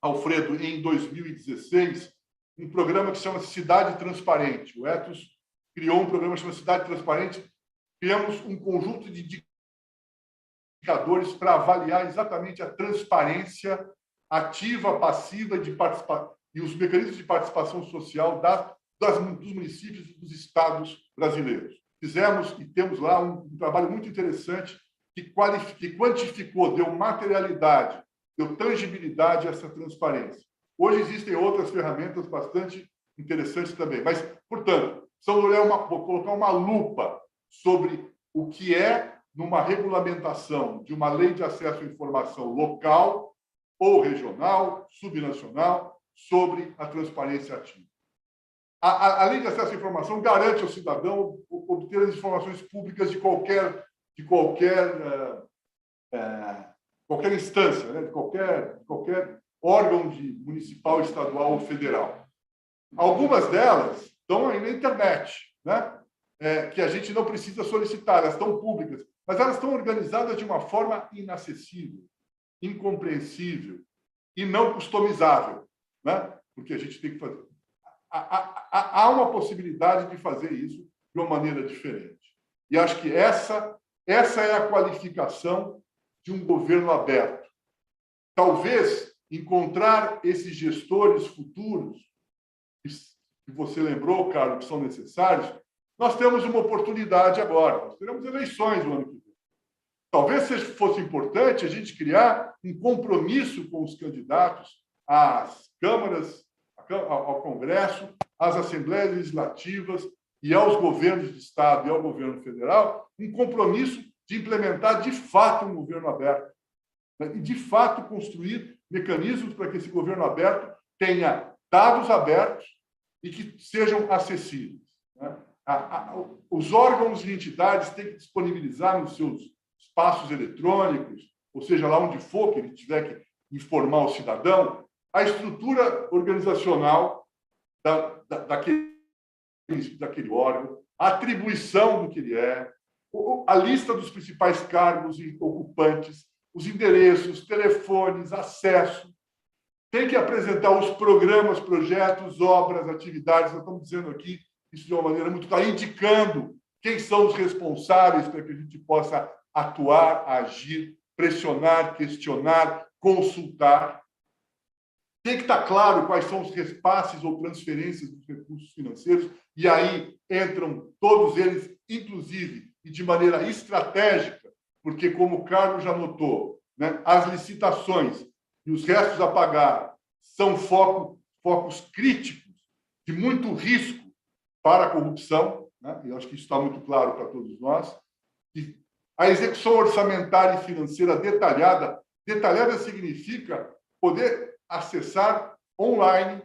Alfredo, em 2016, um programa que se chama Cidade Transparente. O Ethos criou um programa que se chama Cidade Transparente. Criamos um conjunto de indicadores para avaliar exatamente a transparência ativa, passiva e os mecanismos de participação social dos municípios e dos estados brasileiros. Fizemos e temos lá um trabalho muito interessante que quantificou, deu materialidade, deu tangibilidade a essa transparência. Hoje existem outras ferramentas bastante interessantes também. Mas, portanto, vou colocar uma lupa sobre o que é, numa regulamentação de uma lei de acesso à informação local ou regional, subnacional, sobre a transparência ativa. A lei de acesso à informação garante ao cidadão obter as informações públicas de qualquer instância, né? de qualquer órgão municipal, estadual ou federal. Algumas delas estão aí na internet, né? Que a gente não precisa solicitar, elas estão públicas, mas elas estão organizadas de uma forma inacessível, incompreensível e não customizável, né? Porque a gente tem que fazer. Há uma possibilidade de fazer isso de uma maneira diferente. E acho que essa é a qualificação de um governo aberto. Talvez encontrar esses gestores futuros, que você lembrou, Carlos, que são necessários, nós temos uma oportunidade agora. Nós teremos eleições no ano que vem. Talvez fosse importante a gente criar um compromisso com os candidatos às câmaras, ao Congresso, às assembleias legislativas e aos governos de Estado e ao governo federal, um compromisso de implementar, de fato, um governo aberto. Né? E, de fato, construir mecanismos para que esse governo aberto tenha dados abertos e que sejam acessíveis. Né? Os órgãos e entidades têm que disponibilizar nos seus espaços eletrônicos, ou seja, lá onde for que ele tiver que informar o cidadão, a estrutura organizacional daquele órgão, a atribuição do que ele é, a lista dos principais cargos e ocupantes, os endereços, telefones, acesso. Tem que apresentar os programas, projetos, obras, atividades. Nós estamos dizendo aqui isso de uma maneira muito clara, indicando quem são os responsáveis para que a gente possa atuar, agir, pressionar, questionar, consultar. Tem que estar claro quais são os repasses ou transferências dos recursos financeiros, e aí entram todos eles, inclusive, e de maneira estratégica, porque, como o Carlos já notou, né, as licitações e os restos a pagar são focos críticos de muito risco para a corrupção, né? E eu acho que isso está muito claro para todos nós. E a execução orçamentária e financeira detalhada significa poder acessar online,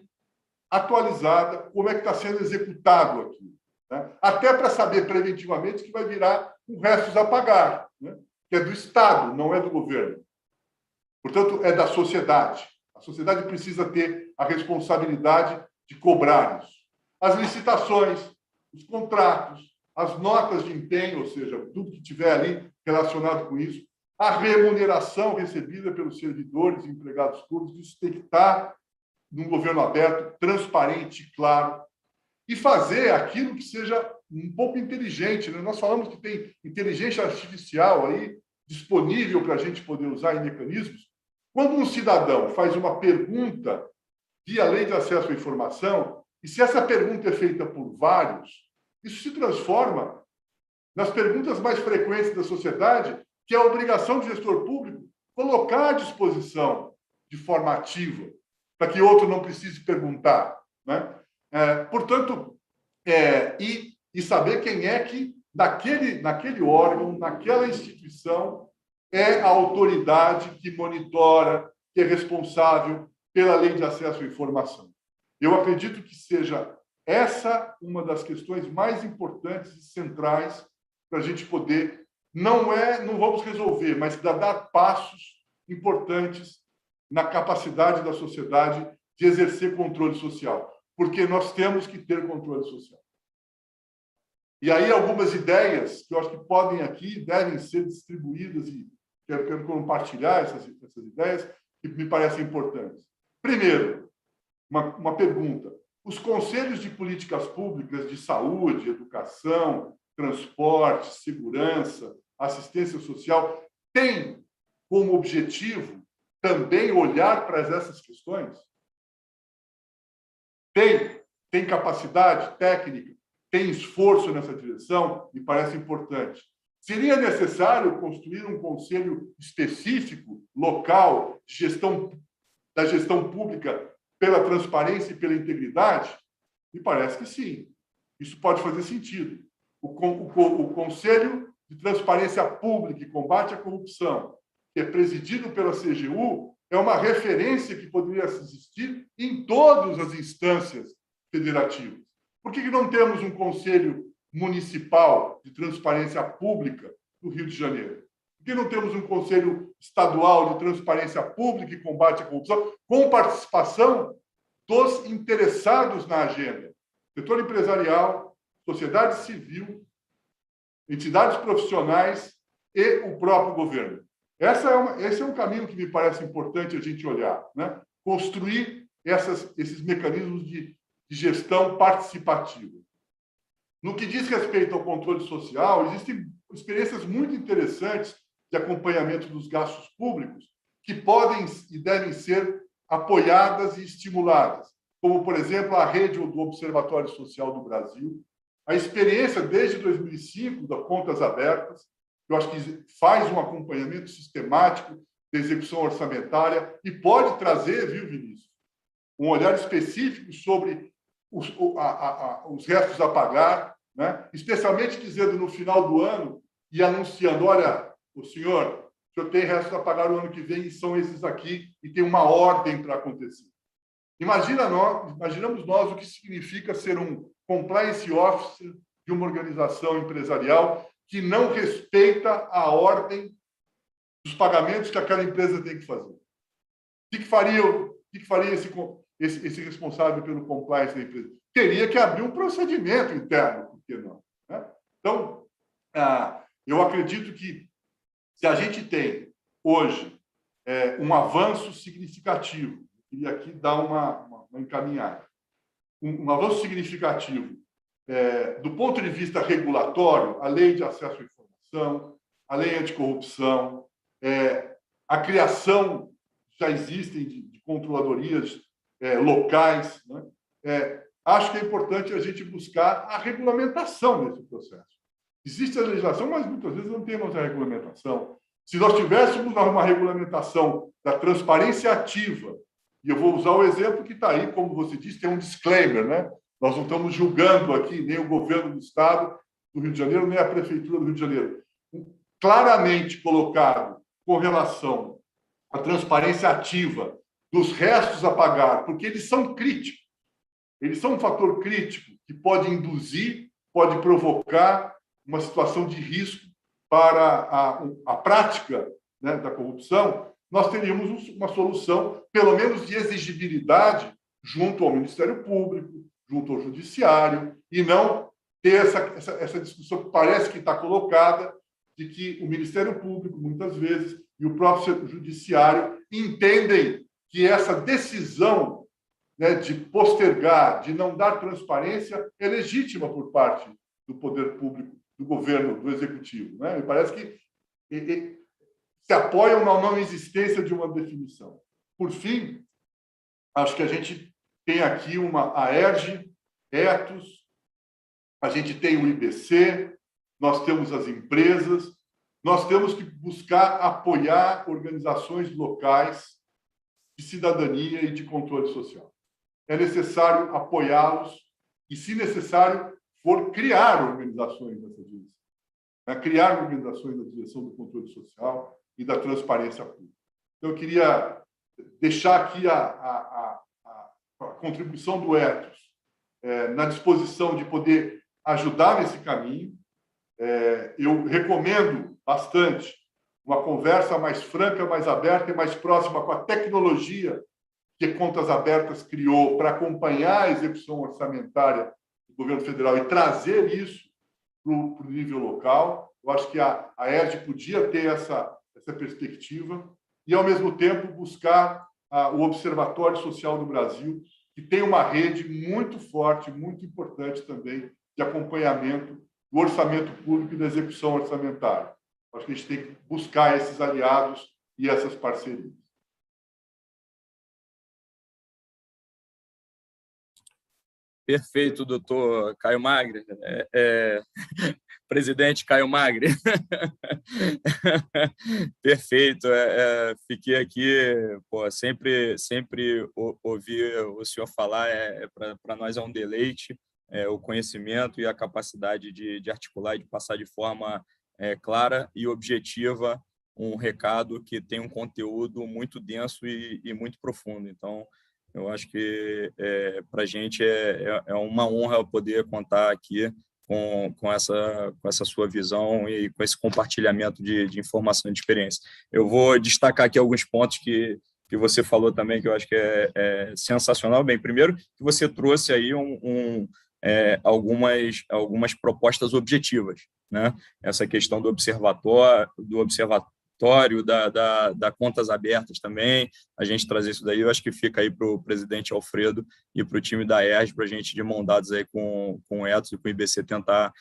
atualizada, como é que está sendo executado aqui. Né? Até para saber preventivamente que vai virar um restos a pagar, né? Que é do Estado, não é do governo. Portanto, é da sociedade. A sociedade precisa ter a responsabilidade de cobrar isso. As licitações, os contratos, as notas de empenho, ou seja, tudo que tiver ali relacionado com isso, a remuneração recebida pelos servidores e empregados públicos, isso tem que estar num governo aberto, transparente, claro, e fazer aquilo que seja um pouco inteligente. Né? Nós falamos que tem inteligência artificial aí disponível para a gente poder usar em mecanismos. Quando um cidadão faz uma pergunta via lei de acesso à informação, e se essa pergunta é feita por vários, isso se transforma nas perguntas mais frequentes da sociedade, que é a obrigação do gestor público colocar à disposição de forma ativa, para que outro não precise perguntar. Né? Portanto, e saber quem é que, naquele órgão, naquela instituição, é a autoridade que monitora, que é responsável pela lei de acesso à informação. Eu acredito que seja essa uma das questões mais importantes e centrais para a gente poder, não vamos resolver, mas dar passos importantes na capacidade da sociedade de exercer controle social, porque nós temos que ter controle social. E aí algumas ideias que eu acho que podem aqui, devem ser distribuídas, e quero compartilhar essas ideias que me parecem importantes. Primeiro, uma pergunta. Os conselhos de políticas públicas de saúde, educação, transporte, segurança, assistência social têm como objetivo também olhar para essas questões? Tem capacidade técnica? Tem esforço nessa direção? Me parece importante. Seria necessário construir um conselho específico, local, da gestão pública pela transparência e pela integridade? Me parece que sim. Isso pode fazer sentido. O Conselho de Transparência Pública e Combate à Corrupção, que é presidido pela CGU, é uma referência que poderia existir em todas as instâncias federativas. Por que não temos um Conselho Municipal de Transparência Pública do Rio de Janeiro? Por que não temos um Conselho Estadual de Transparência Pública e Combate à Corrupção, com participação dos interessados na agenda? Setor empresarial, sociedade civil, entidades profissionais e o próprio governo. Esse é um caminho que me parece importante a gente olhar, né? Construir esses mecanismos de gestão participativa. No que diz respeito ao controle social, existem experiências muito interessantes de acompanhamento dos gastos públicos que podem e devem ser apoiadas e estimuladas, como, por exemplo, a rede do Observatório Social do Brasil, a experiência desde 2005 da Contas Abertas, eu acho que faz um acompanhamento sistemático da execução orçamentária e pode trazer, viu, Vinícius, um olhar específico sobre os restos a pagar, né? Especialmente dizendo no final do ano e anunciando, olha, o senhor tem restos a pagar o ano que vem e são esses aqui e tem uma ordem para acontecer. Imaginamos nós o que significa ser um compliance officer de uma organização empresarial que não respeita a ordem dos pagamentos que aquela empresa tem que fazer. O que faria esse responsável pelo compliance da empresa? Teria que abrir um procedimento interno, por que não? Né? Então, eu acredito que se a gente tem hoje um avanço significativo, queria aqui dar uma encaminhada, um avanço significativo do ponto de vista regulatório, a lei de acesso à informação, a lei anticorrupção, a criação, já existem, de controladorias locais, né? Acho que é importante a gente buscar a regulamentação desse processo. Existe a legislação, mas muitas vezes não temos a regulamentação. Se nós tivéssemos uma regulamentação da transparência ativa, e eu vou usar o exemplo que está aí, como você disse, tem um disclaimer, né? Nós não estamos julgando aqui nem o governo do Estado do Rio de Janeiro, nem a Prefeitura do Rio de Janeiro. Claramente colocado com relação à transparência ativa dos restos a pagar, porque eles são críticos. Eles são um fator crítico que pode induzir, pode provocar uma situação de risco para a prática, né, da corrupção. Nós teríamos uma solução, pelo menos de exigibilidade, junto ao Ministério Público, junto ao Judiciário, e não ter essa discussão que parece que está colocada, de que o Ministério Público, muitas vezes, e o próprio Judiciário entendem que essa decisão, né, de postergar, de não dar transparência, é legítima por parte do poder público, do governo, do executivo, né? Me parece que se apoiam na não existência de uma definição. Por fim, acho que a gente tem aqui a AERJ, Etos, a gente tem o IBC, nós temos as empresas, nós temos que buscar apoiar organizações locais de cidadania e de controle social. É necessário apoiá-los e, se necessário, for criar organizações nessa direção. Criar organizações na direção do controle social e da transparência pública. Então, eu queria deixar aqui a contribuição do Etos na disposição de poder ajudar nesse caminho. Eu recomendo bastante uma conversa mais franca, mais aberta e mais próxima com a tecnologia que Contas Abertas criou para acompanhar a execução orçamentária do governo federal e trazer isso para o nível local. Eu acho que a ERJ podia ter essa perspectiva e, ao mesmo tempo, buscar o Observatório Social do Brasil, que tem uma rede muito forte, muito importante também de acompanhamento do orçamento público e da execução orçamentária. Acho que a gente tem que buscar esses aliados e essas parcerias. Perfeito, doutor Caio Magre. Presidente Caio Magri. Perfeito. Fiquei aqui, sempre ouvir o senhor falar, para nós é um deleite, o conhecimento e a capacidade de articular e de passar de forma clara e objetiva um recado que tem um conteúdo muito denso e muito profundo. Então, eu acho que para a gente é uma honra poder contar aqui com essa sua visão e com esse compartilhamento de informação e de experiência. Eu vou destacar aqui alguns pontos que você falou também, que eu acho que é sensacional. Bem, primeiro, que você trouxe aí algumas propostas objetivas, né? Essa questão do observatório, da Contas Abertas também, a gente trazer isso daí, eu acho que fica aí para o presidente Alfredo e para o time da ERJ, para a gente, de mão dadas aí com o Etos e com o IBC, tentar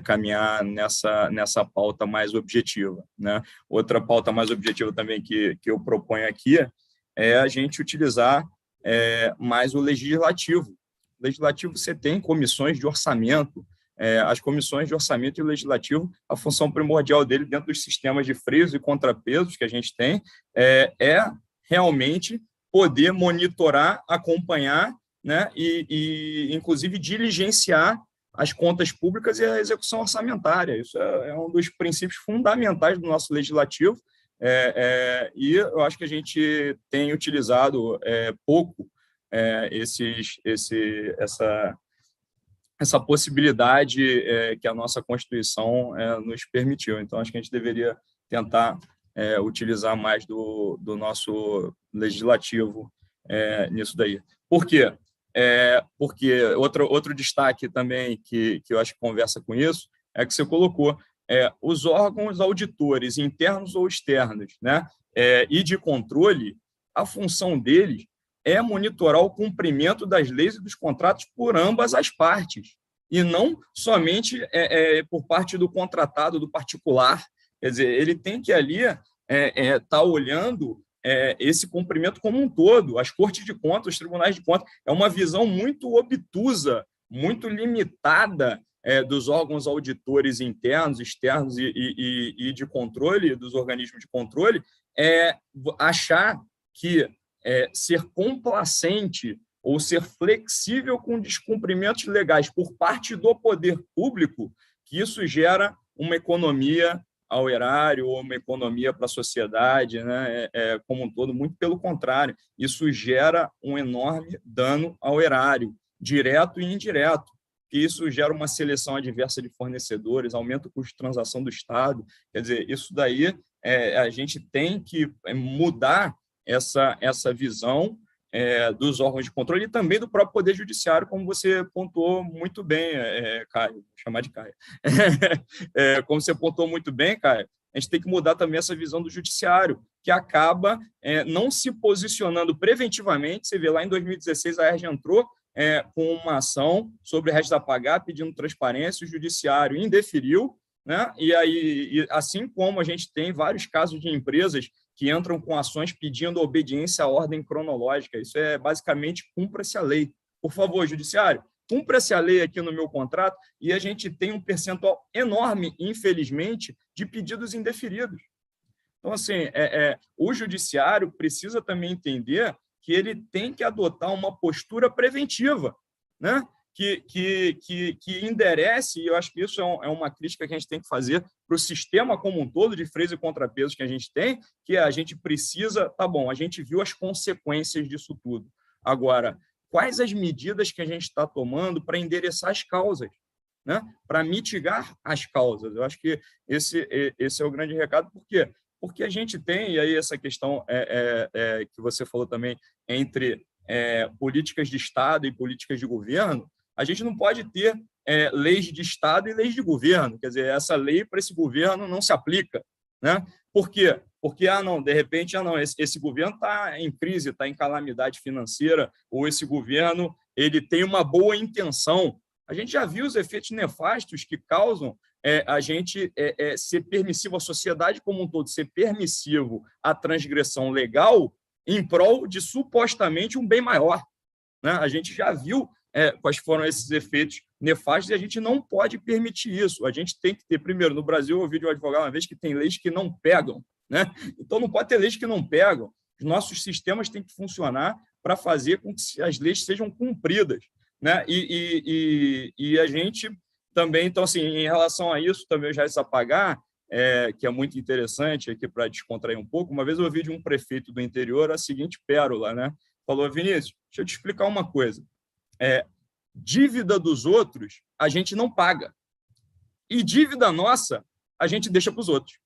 caminhar nessa pauta mais objetiva, né? Outra pauta mais objetiva também que eu proponho aqui é a gente utilizar mais o legislativo. O legislativo, você tem comissões de orçamento, as comissões de orçamento e legislativo, a função primordial dele dentro dos sistemas de freios e contrapesos que a gente tem é realmente poder monitorar, acompanhar, né, e inclusive diligenciar as contas públicas e a execução orçamentária. Isso é um dos princípios fundamentais do nosso legislativo, e eu acho que a gente tem utilizado pouco essa possibilidade que a nossa Constituição nos permitiu. Então, acho que a gente deveria tentar utilizar mais do nosso legislativo nisso daí. Por quê? Porque outro destaque também que eu acho que conversa com isso é que você colocou os órgãos auditores, internos ou externos, né, e de controle, a função deles é monitorar o cumprimento das leis e dos contratos por ambas as partes, e não somente por parte do contratado, do particular. Quer dizer, ele tem que ali estar olhando esse cumprimento como um todo. As cortes de contas, os tribunais de contas, é uma visão muito obtusa, muito limitada dos órgãos auditores internos, externos e de controle, dos organismos de controle, achar que ser complacente ou ser flexível com descumprimentos legais por parte do poder público, que isso gera uma economia ao erário ou uma economia para a sociedade, né, como um todo. Muito pelo contrário, isso gera um enorme dano ao erário, direto e indireto, que isso gera uma seleção adversa de fornecedores, aumenta o custo de transação do Estado. Quer dizer, isso daí a gente tem que mudar essa visão dos órgãos de controle e também do próprio Poder Judiciário, como você pontuou muito bem, Caio, vou chamar de Caio. Como você pontuou muito bem, Caio, a gente tem que mudar também essa visão do Judiciário, que acaba não se posicionando preventivamente. Você vê lá em 2016, a ERJ entrou com uma ação sobre restos a pagar, pedindo transparência, o Judiciário indeferiu, né? E aí, assim como a gente tem vários casos de empresas que entram com ações pedindo obediência à ordem cronológica. Isso é basicamente cumpra-se a lei. Por favor, Judiciário, cumpra-se a lei aqui no meu contrato, e a gente tem um percentual enorme, infelizmente, de pedidos indeferidos. Então, assim, o Judiciário precisa também entender que ele tem que adotar uma postura preventiva, né? Que enderece, e eu acho que isso é uma crítica que a gente tem que fazer para o sistema como um todo de freios e contrapesos que a gente tem, que a gente precisa, tá bom, a gente viu as consequências disso tudo. Agora, quais as medidas que a gente está tomando para endereçar as causas, né? Para mitigar as causas? Eu acho que esse é o grande recado. Por quê? Porque a gente tem, e aí essa questão que você falou também, entre políticas de Estado e políticas de governo, a gente não pode ter leis de Estado e leis de governo. Quer dizer, essa lei para esse governo não se aplica, né? Por quê? Porque, de repente, esse governo está em crise, está em calamidade financeira, ou esse governo ele tem uma boa intenção. A gente já viu os efeitos nefastos que causam a gente ser permissivo, a sociedade como um todo, ser permissivo à transgressão legal em prol de, supostamente, um bem maior, né? A gente já viu quais foram esses efeitos nefastas, e a gente não pode permitir isso. A gente tem que ter, primeiro, no Brasil, eu ouvi de um advogado uma vez que tem leis que não pegam, né? Então, não pode ter leis que não pegam. Os nossos sistemas têm que funcionar para fazer com que as leis sejam cumpridas, né? E a gente também, então, assim, em relação a isso, também eu já ia apagar, que é muito interessante aqui para descontrair um pouco. Uma vez eu ouvi de um prefeito do interior a seguinte pérola, né? Falou: Vinícius, deixa eu te explicar uma coisa. Dívida dos outros a gente não paga, e dívida nossa a gente deixa para os outros.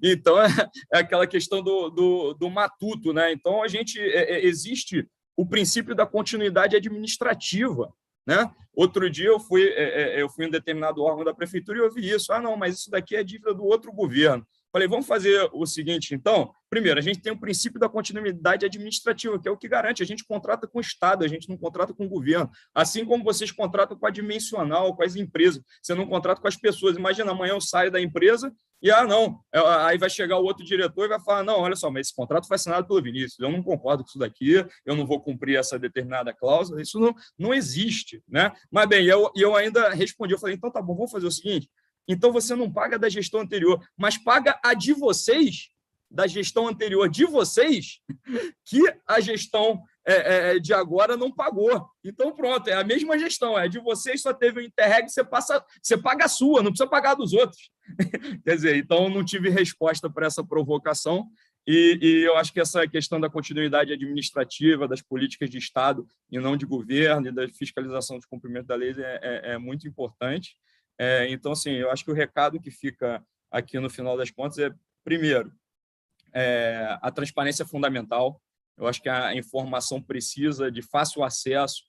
Então é aquela questão do matuto, né? Então existe o princípio da continuidade administrativa, né? Outro dia eu fui em um determinado órgão da prefeitura e ouvi isso. Não, mas isso daqui é dívida do outro governo. Falei, vamos fazer o seguinte, então. Primeiro, a gente tem o princípio da continuidade administrativa, que é o que garante. A gente contrata com o Estado, a gente não contrata com o governo. Assim como vocês contratam com a dimensional, com as empresas. Você não contrata com as pessoas. Imagina, amanhã eu saio da empresa e, aí vai chegar o outro diretor e vai falar: não, olha só, mas esse contrato foi assinado pelo Vinícius, eu não concordo com isso daqui, eu não vou cumprir essa determinada cláusula. Isso não existe, né? Mas, bem, eu ainda respondi, eu falei: então tá bom, vamos fazer o seguinte. Então, você não paga da gestão anterior, mas paga a de vocês, da gestão anterior de vocês, que a gestão de agora não pagou. Então, pronto, é a mesma gestão, é de vocês, só teve o Interreg, você paga a sua, não precisa pagar a dos outros. Quer dizer, então, não tive resposta para essa provocação, e eu acho que essa questão da continuidade administrativa, das políticas de Estado e não de governo, e da fiscalização do cumprimento da lei é muito importante. Então, assim, eu acho que o recado que fica aqui no final das contas é, primeiro, a transparência é fundamental. Eu acho que a informação precisa de fácil acesso,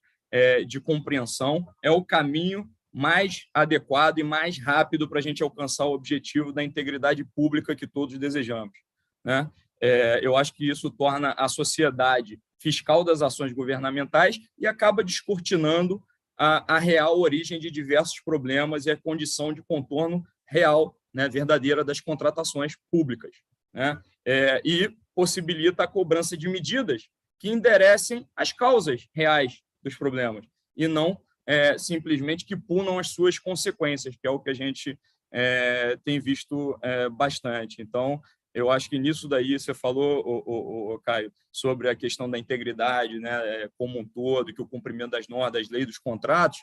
de compreensão. É o caminho mais adequado e mais rápido para a gente alcançar o objetivo da integridade pública que todos desejamos, né? Eu acho que isso torna a sociedade fiscal das ações governamentais e acaba descortinando a real origem de diversos problemas e a condição de contorno real, né, verdadeira das contratações públicas, né? E possibilita a cobrança de medidas que enderecem as causas reais dos problemas e não simplesmente que punam as suas consequências, que é o que a gente tem visto bastante. Então, eu acho que nisso daí você falou, Caio, sobre a questão da integridade, né, como um todo, que o cumprimento das normas, das leis, dos contratos,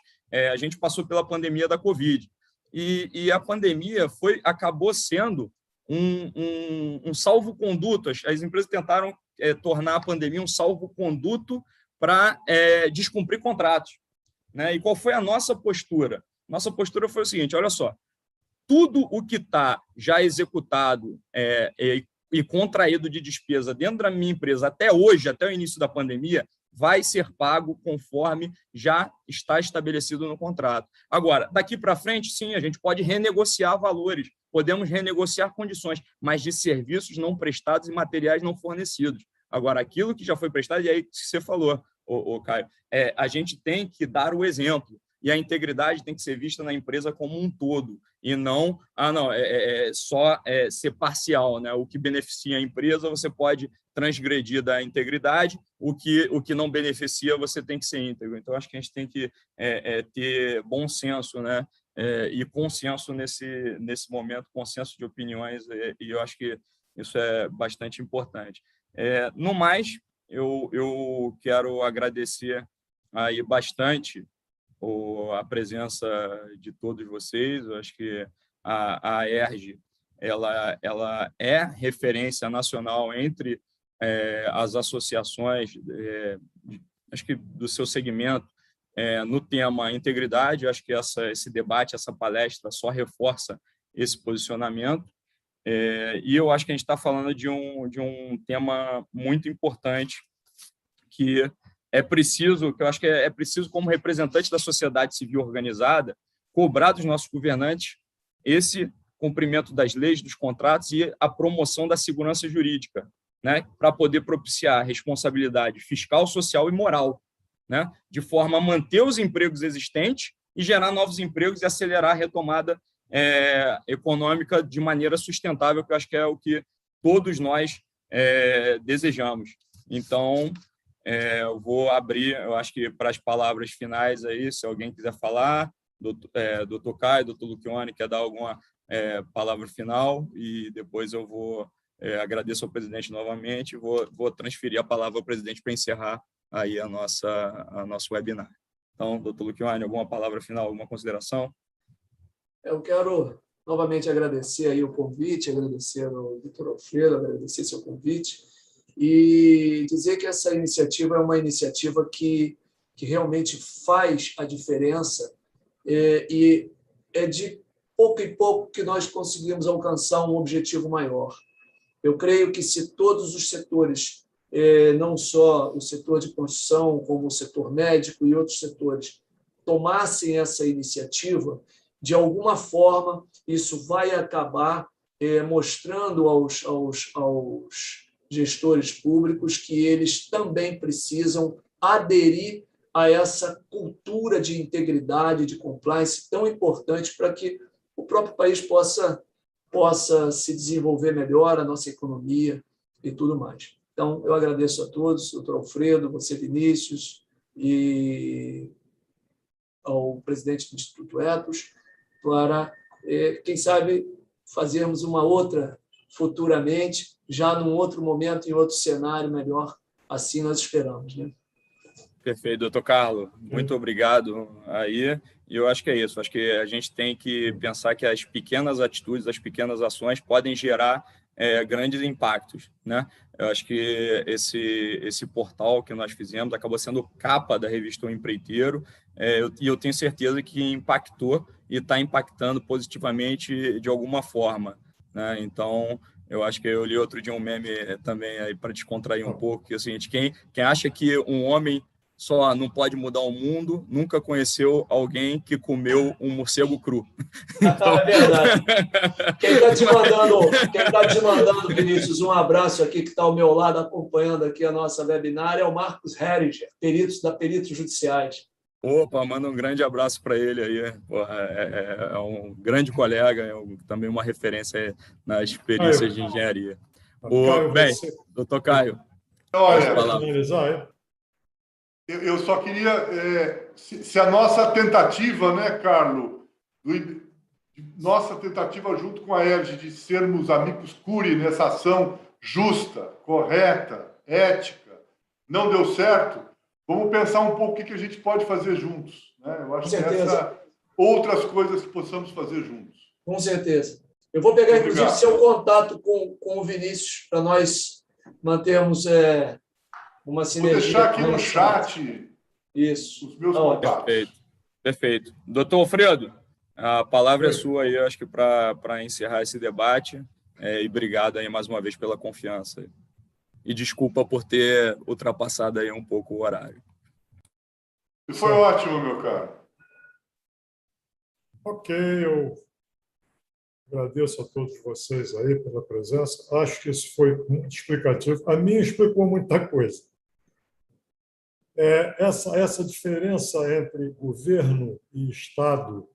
a gente passou pela pandemia da Covid. E a pandemia acabou sendo um salvo-conduto. As empresas tentaram tornar a pandemia um salvo-conduto para descumprir contratos, né? E qual foi a nossa postura? Nossa postura foi o seguinte: olha só, tudo o que está já executado e contraído de despesa dentro da minha empresa até hoje, até o início da pandemia, vai ser pago conforme já está estabelecido no contrato. Agora, daqui para frente, sim, a gente pode renegociar valores, podemos renegociar condições, mas de serviços não prestados e materiais não fornecidos. Agora, aquilo que já foi prestado, e aí que você falou, Caio, a gente tem que dar o exemplo. E a integridade tem que ser vista na empresa como um todo, e não, só ser parcial, né? O que beneficia a empresa, você pode transgredir da integridade, o que não beneficia, você tem que ser íntegro. Então, acho que a gente tem que ter bom senso, né? E consenso nesse momento, consenso de opiniões, e eu acho que isso é bastante importante. No mais, eu quero agradecer aí bastante a presença de todos vocês. Eu acho que a ERJ ela é referência nacional entre as associações, acho que do seu segmento, no tema integridade. Eu acho que esse debate, essa palestra só reforça esse posicionamento. E eu acho que a gente está falando de um tema muito importante que eu acho que é preciso, como representante da sociedade civil organizada, cobrar dos nossos governantes esse cumprimento das leis, dos contratos e a promoção da segurança jurídica, né, para poder propiciar responsabilidade fiscal, social e moral, né, de forma a manter os empregos existentes e gerar novos empregos e acelerar a retomada econômica de maneira sustentável, que eu acho que é o que todos nós desejamos. Então, eu vou abrir, eu acho que para as palavras finais aí, se alguém quiser falar, doutor Caio, doutor Lucione, quer dar alguma palavra final, e depois eu vou agradeço ao presidente novamente e vou transferir a palavra ao presidente para encerrar aí a nosso webinar. Então, doutor Lucione, alguma palavra final, alguma consideração? Eu quero novamente agradecer aí o convite, agradecer ao doutor Alfredo, agradecer seu convite e dizer que essa iniciativa é uma iniciativa que realmente faz a diferença e é de pouco em pouco que nós conseguimos alcançar um objetivo maior. Eu creio que se todos os setores, não só o setor de construção, como o setor médico e outros setores, tomassem essa iniciativa, de alguma forma, isso vai acabar mostrando aos gestores públicos que eles também precisam aderir a essa cultura de integridade, de compliance tão importante para que o próprio país possa se desenvolver melhor, a nossa economia e tudo mais. Então, eu agradeço a todos, doutor Alfredo, você, Vinícius, e ao presidente do Instituto Ethos, para, quem sabe, fazermos uma outra futuramente, já num outro momento, em outro cenário melhor, assim nós esperamos, né? Perfeito, doutor Carlos, muito obrigado aí. E eu acho que é isso, acho que a gente tem que pensar que as pequenas atitudes, as pequenas ações podem gerar grandes impactos, né? Eu acho que esse portal que nós fizemos acabou sendo capa da revista O Empreiteiro, e eu tenho certeza que impactou e está impactando positivamente de alguma forma, né? Então, eu acho que eu li outro dia um meme também aí para descontrair um pouco, que é o seguinte: quem acha que um homem só não pode mudar o mundo, nunca conheceu alguém que comeu um morcego cru. Então... É verdade. Quem está te mandando, Vinícius, um abraço aqui, que está ao meu lado acompanhando aqui a nossa webinar, é o Marcos Heringer, Peritos Judiciais. Opa, manda um grande abraço para ele aí. Porra, é um grande colega, também uma referência nas perícias de engenharia. Bem, doutor Caio, olha, eu só queria, se a nossa tentativa, né, Carlos, nossa tentativa junto com a ERJ de sermos amicus curiae nessa ação justa, correta, ética, não deu certo, vamos pensar um pouco o que a gente pode fazer juntos, né? Eu acho que outras coisas que possamos fazer juntos. Com certeza. Eu vou pegar, inclusive, seu contato com o Vinícius, para nós mantermos uma sinergia. Vou deixar aqui no chat os meus contatos. Perfeito. Doutor Alfredo, a palavra é sua aí, acho que para encerrar esse debate, e obrigado aí mais uma vez pela confiança. E desculpa por ter ultrapassado aí um pouco o horário. Foi ótimo, meu caro. Ok, eu agradeço a todos vocês aí pela presença. Acho que isso foi muito explicativo. A minha explicou muita coisa. Essa diferença entre governo e Estado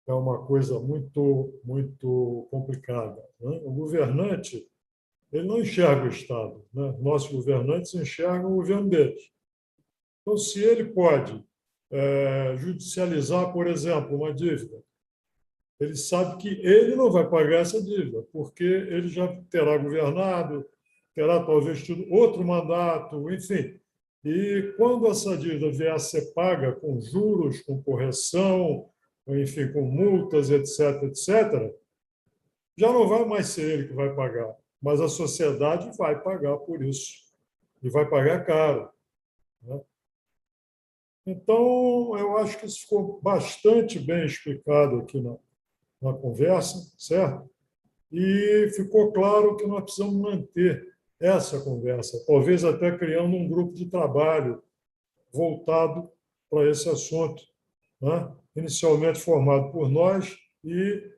é uma coisa muito, muito complicada, né? O governante, ele não enxerga o Estado, né? Nossos governantes enxergam o governo deles. Então, se ele pode judicializar, por exemplo, uma dívida, ele sabe que ele não vai pagar essa dívida, porque ele já terá governado, terá talvez tido outro mandato, enfim. E quando essa dívida vier a ser paga com juros, com correção, enfim, com multas, etc., etc., já não vai mais ser ele que vai pagar, mas a sociedade vai pagar por isso, e vai pagar caro, né? Então, eu acho que isso ficou bastante bem explicado aqui na conversa, certo? E ficou claro que nós precisamos manter essa conversa, talvez até criando um grupo de trabalho voltado para esse assunto, né? Inicialmente formado por nós e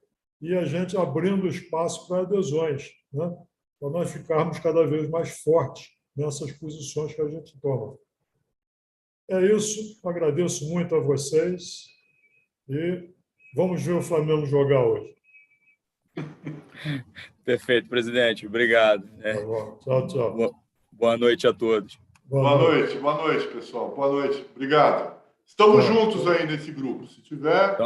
a gente abrindo espaço para adesões, né? Para nós ficarmos cada vez mais fortes nessas posições que a gente toma. É isso, agradeço muito a vocês e vamos ver o Flamengo jogar hoje. Perfeito, presidente. Obrigado. Tá bom. Tchau, tchau. Boa noite a todos. Boa noite, pessoal. Boa noite. Obrigado. Estamos juntos aí nesse grupo. Se tiver...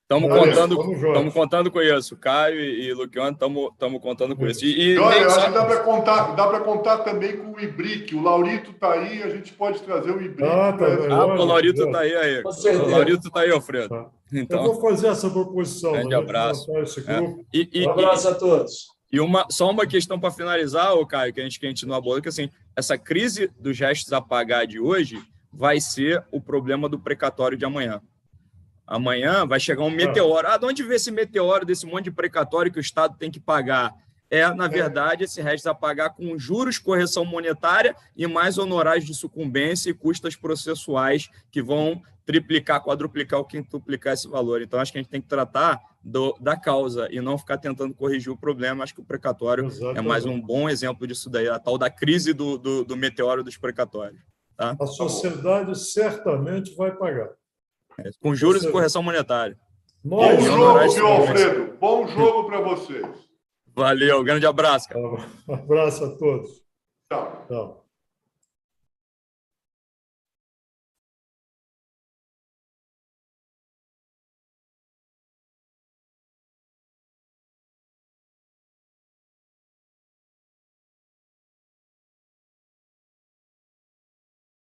Estamos contando com isso. Caio e Luciano, estamos contando com isso. Olha, eu acho que dá para contar também com o Ibrick. O Laurito está aí, a gente pode trazer o Ibrick. O Laurito está aí. O Laurito está aí, Alfredo. Tá. Então, eu vou fazer essa proposição. Grande abraço. Um abraço a todos. E só uma questão para finalizar, Caio, que a gente não abordou, que assim, essa crise dos restos a pagar de hoje vai ser o problema do precatório de amanhã. Amanhã vai chegar um meteoro. De onde vem esse meteoro, desse monte de precatório que o Estado tem que pagar? Na verdade, esse resto a pagar com juros, correção monetária e mais honorários de sucumbência e custas processuais que vão triplicar, quadruplicar ou quintuplicar esse valor. Então, acho que a gente tem que tratar da causa e não ficar tentando corrigir o problema. Acho que o precatório é mais um bom exemplo disso daí, a tal da crise do meteoro dos precatórios. Tá? A sociedade certamente vai pagar. Com juros e correção monetária. Bom jogo, viu, Alfredo? Bom jogo para vocês. Valeu, grande abraço, cara. Um abraço a todos. Tchau. Tchau.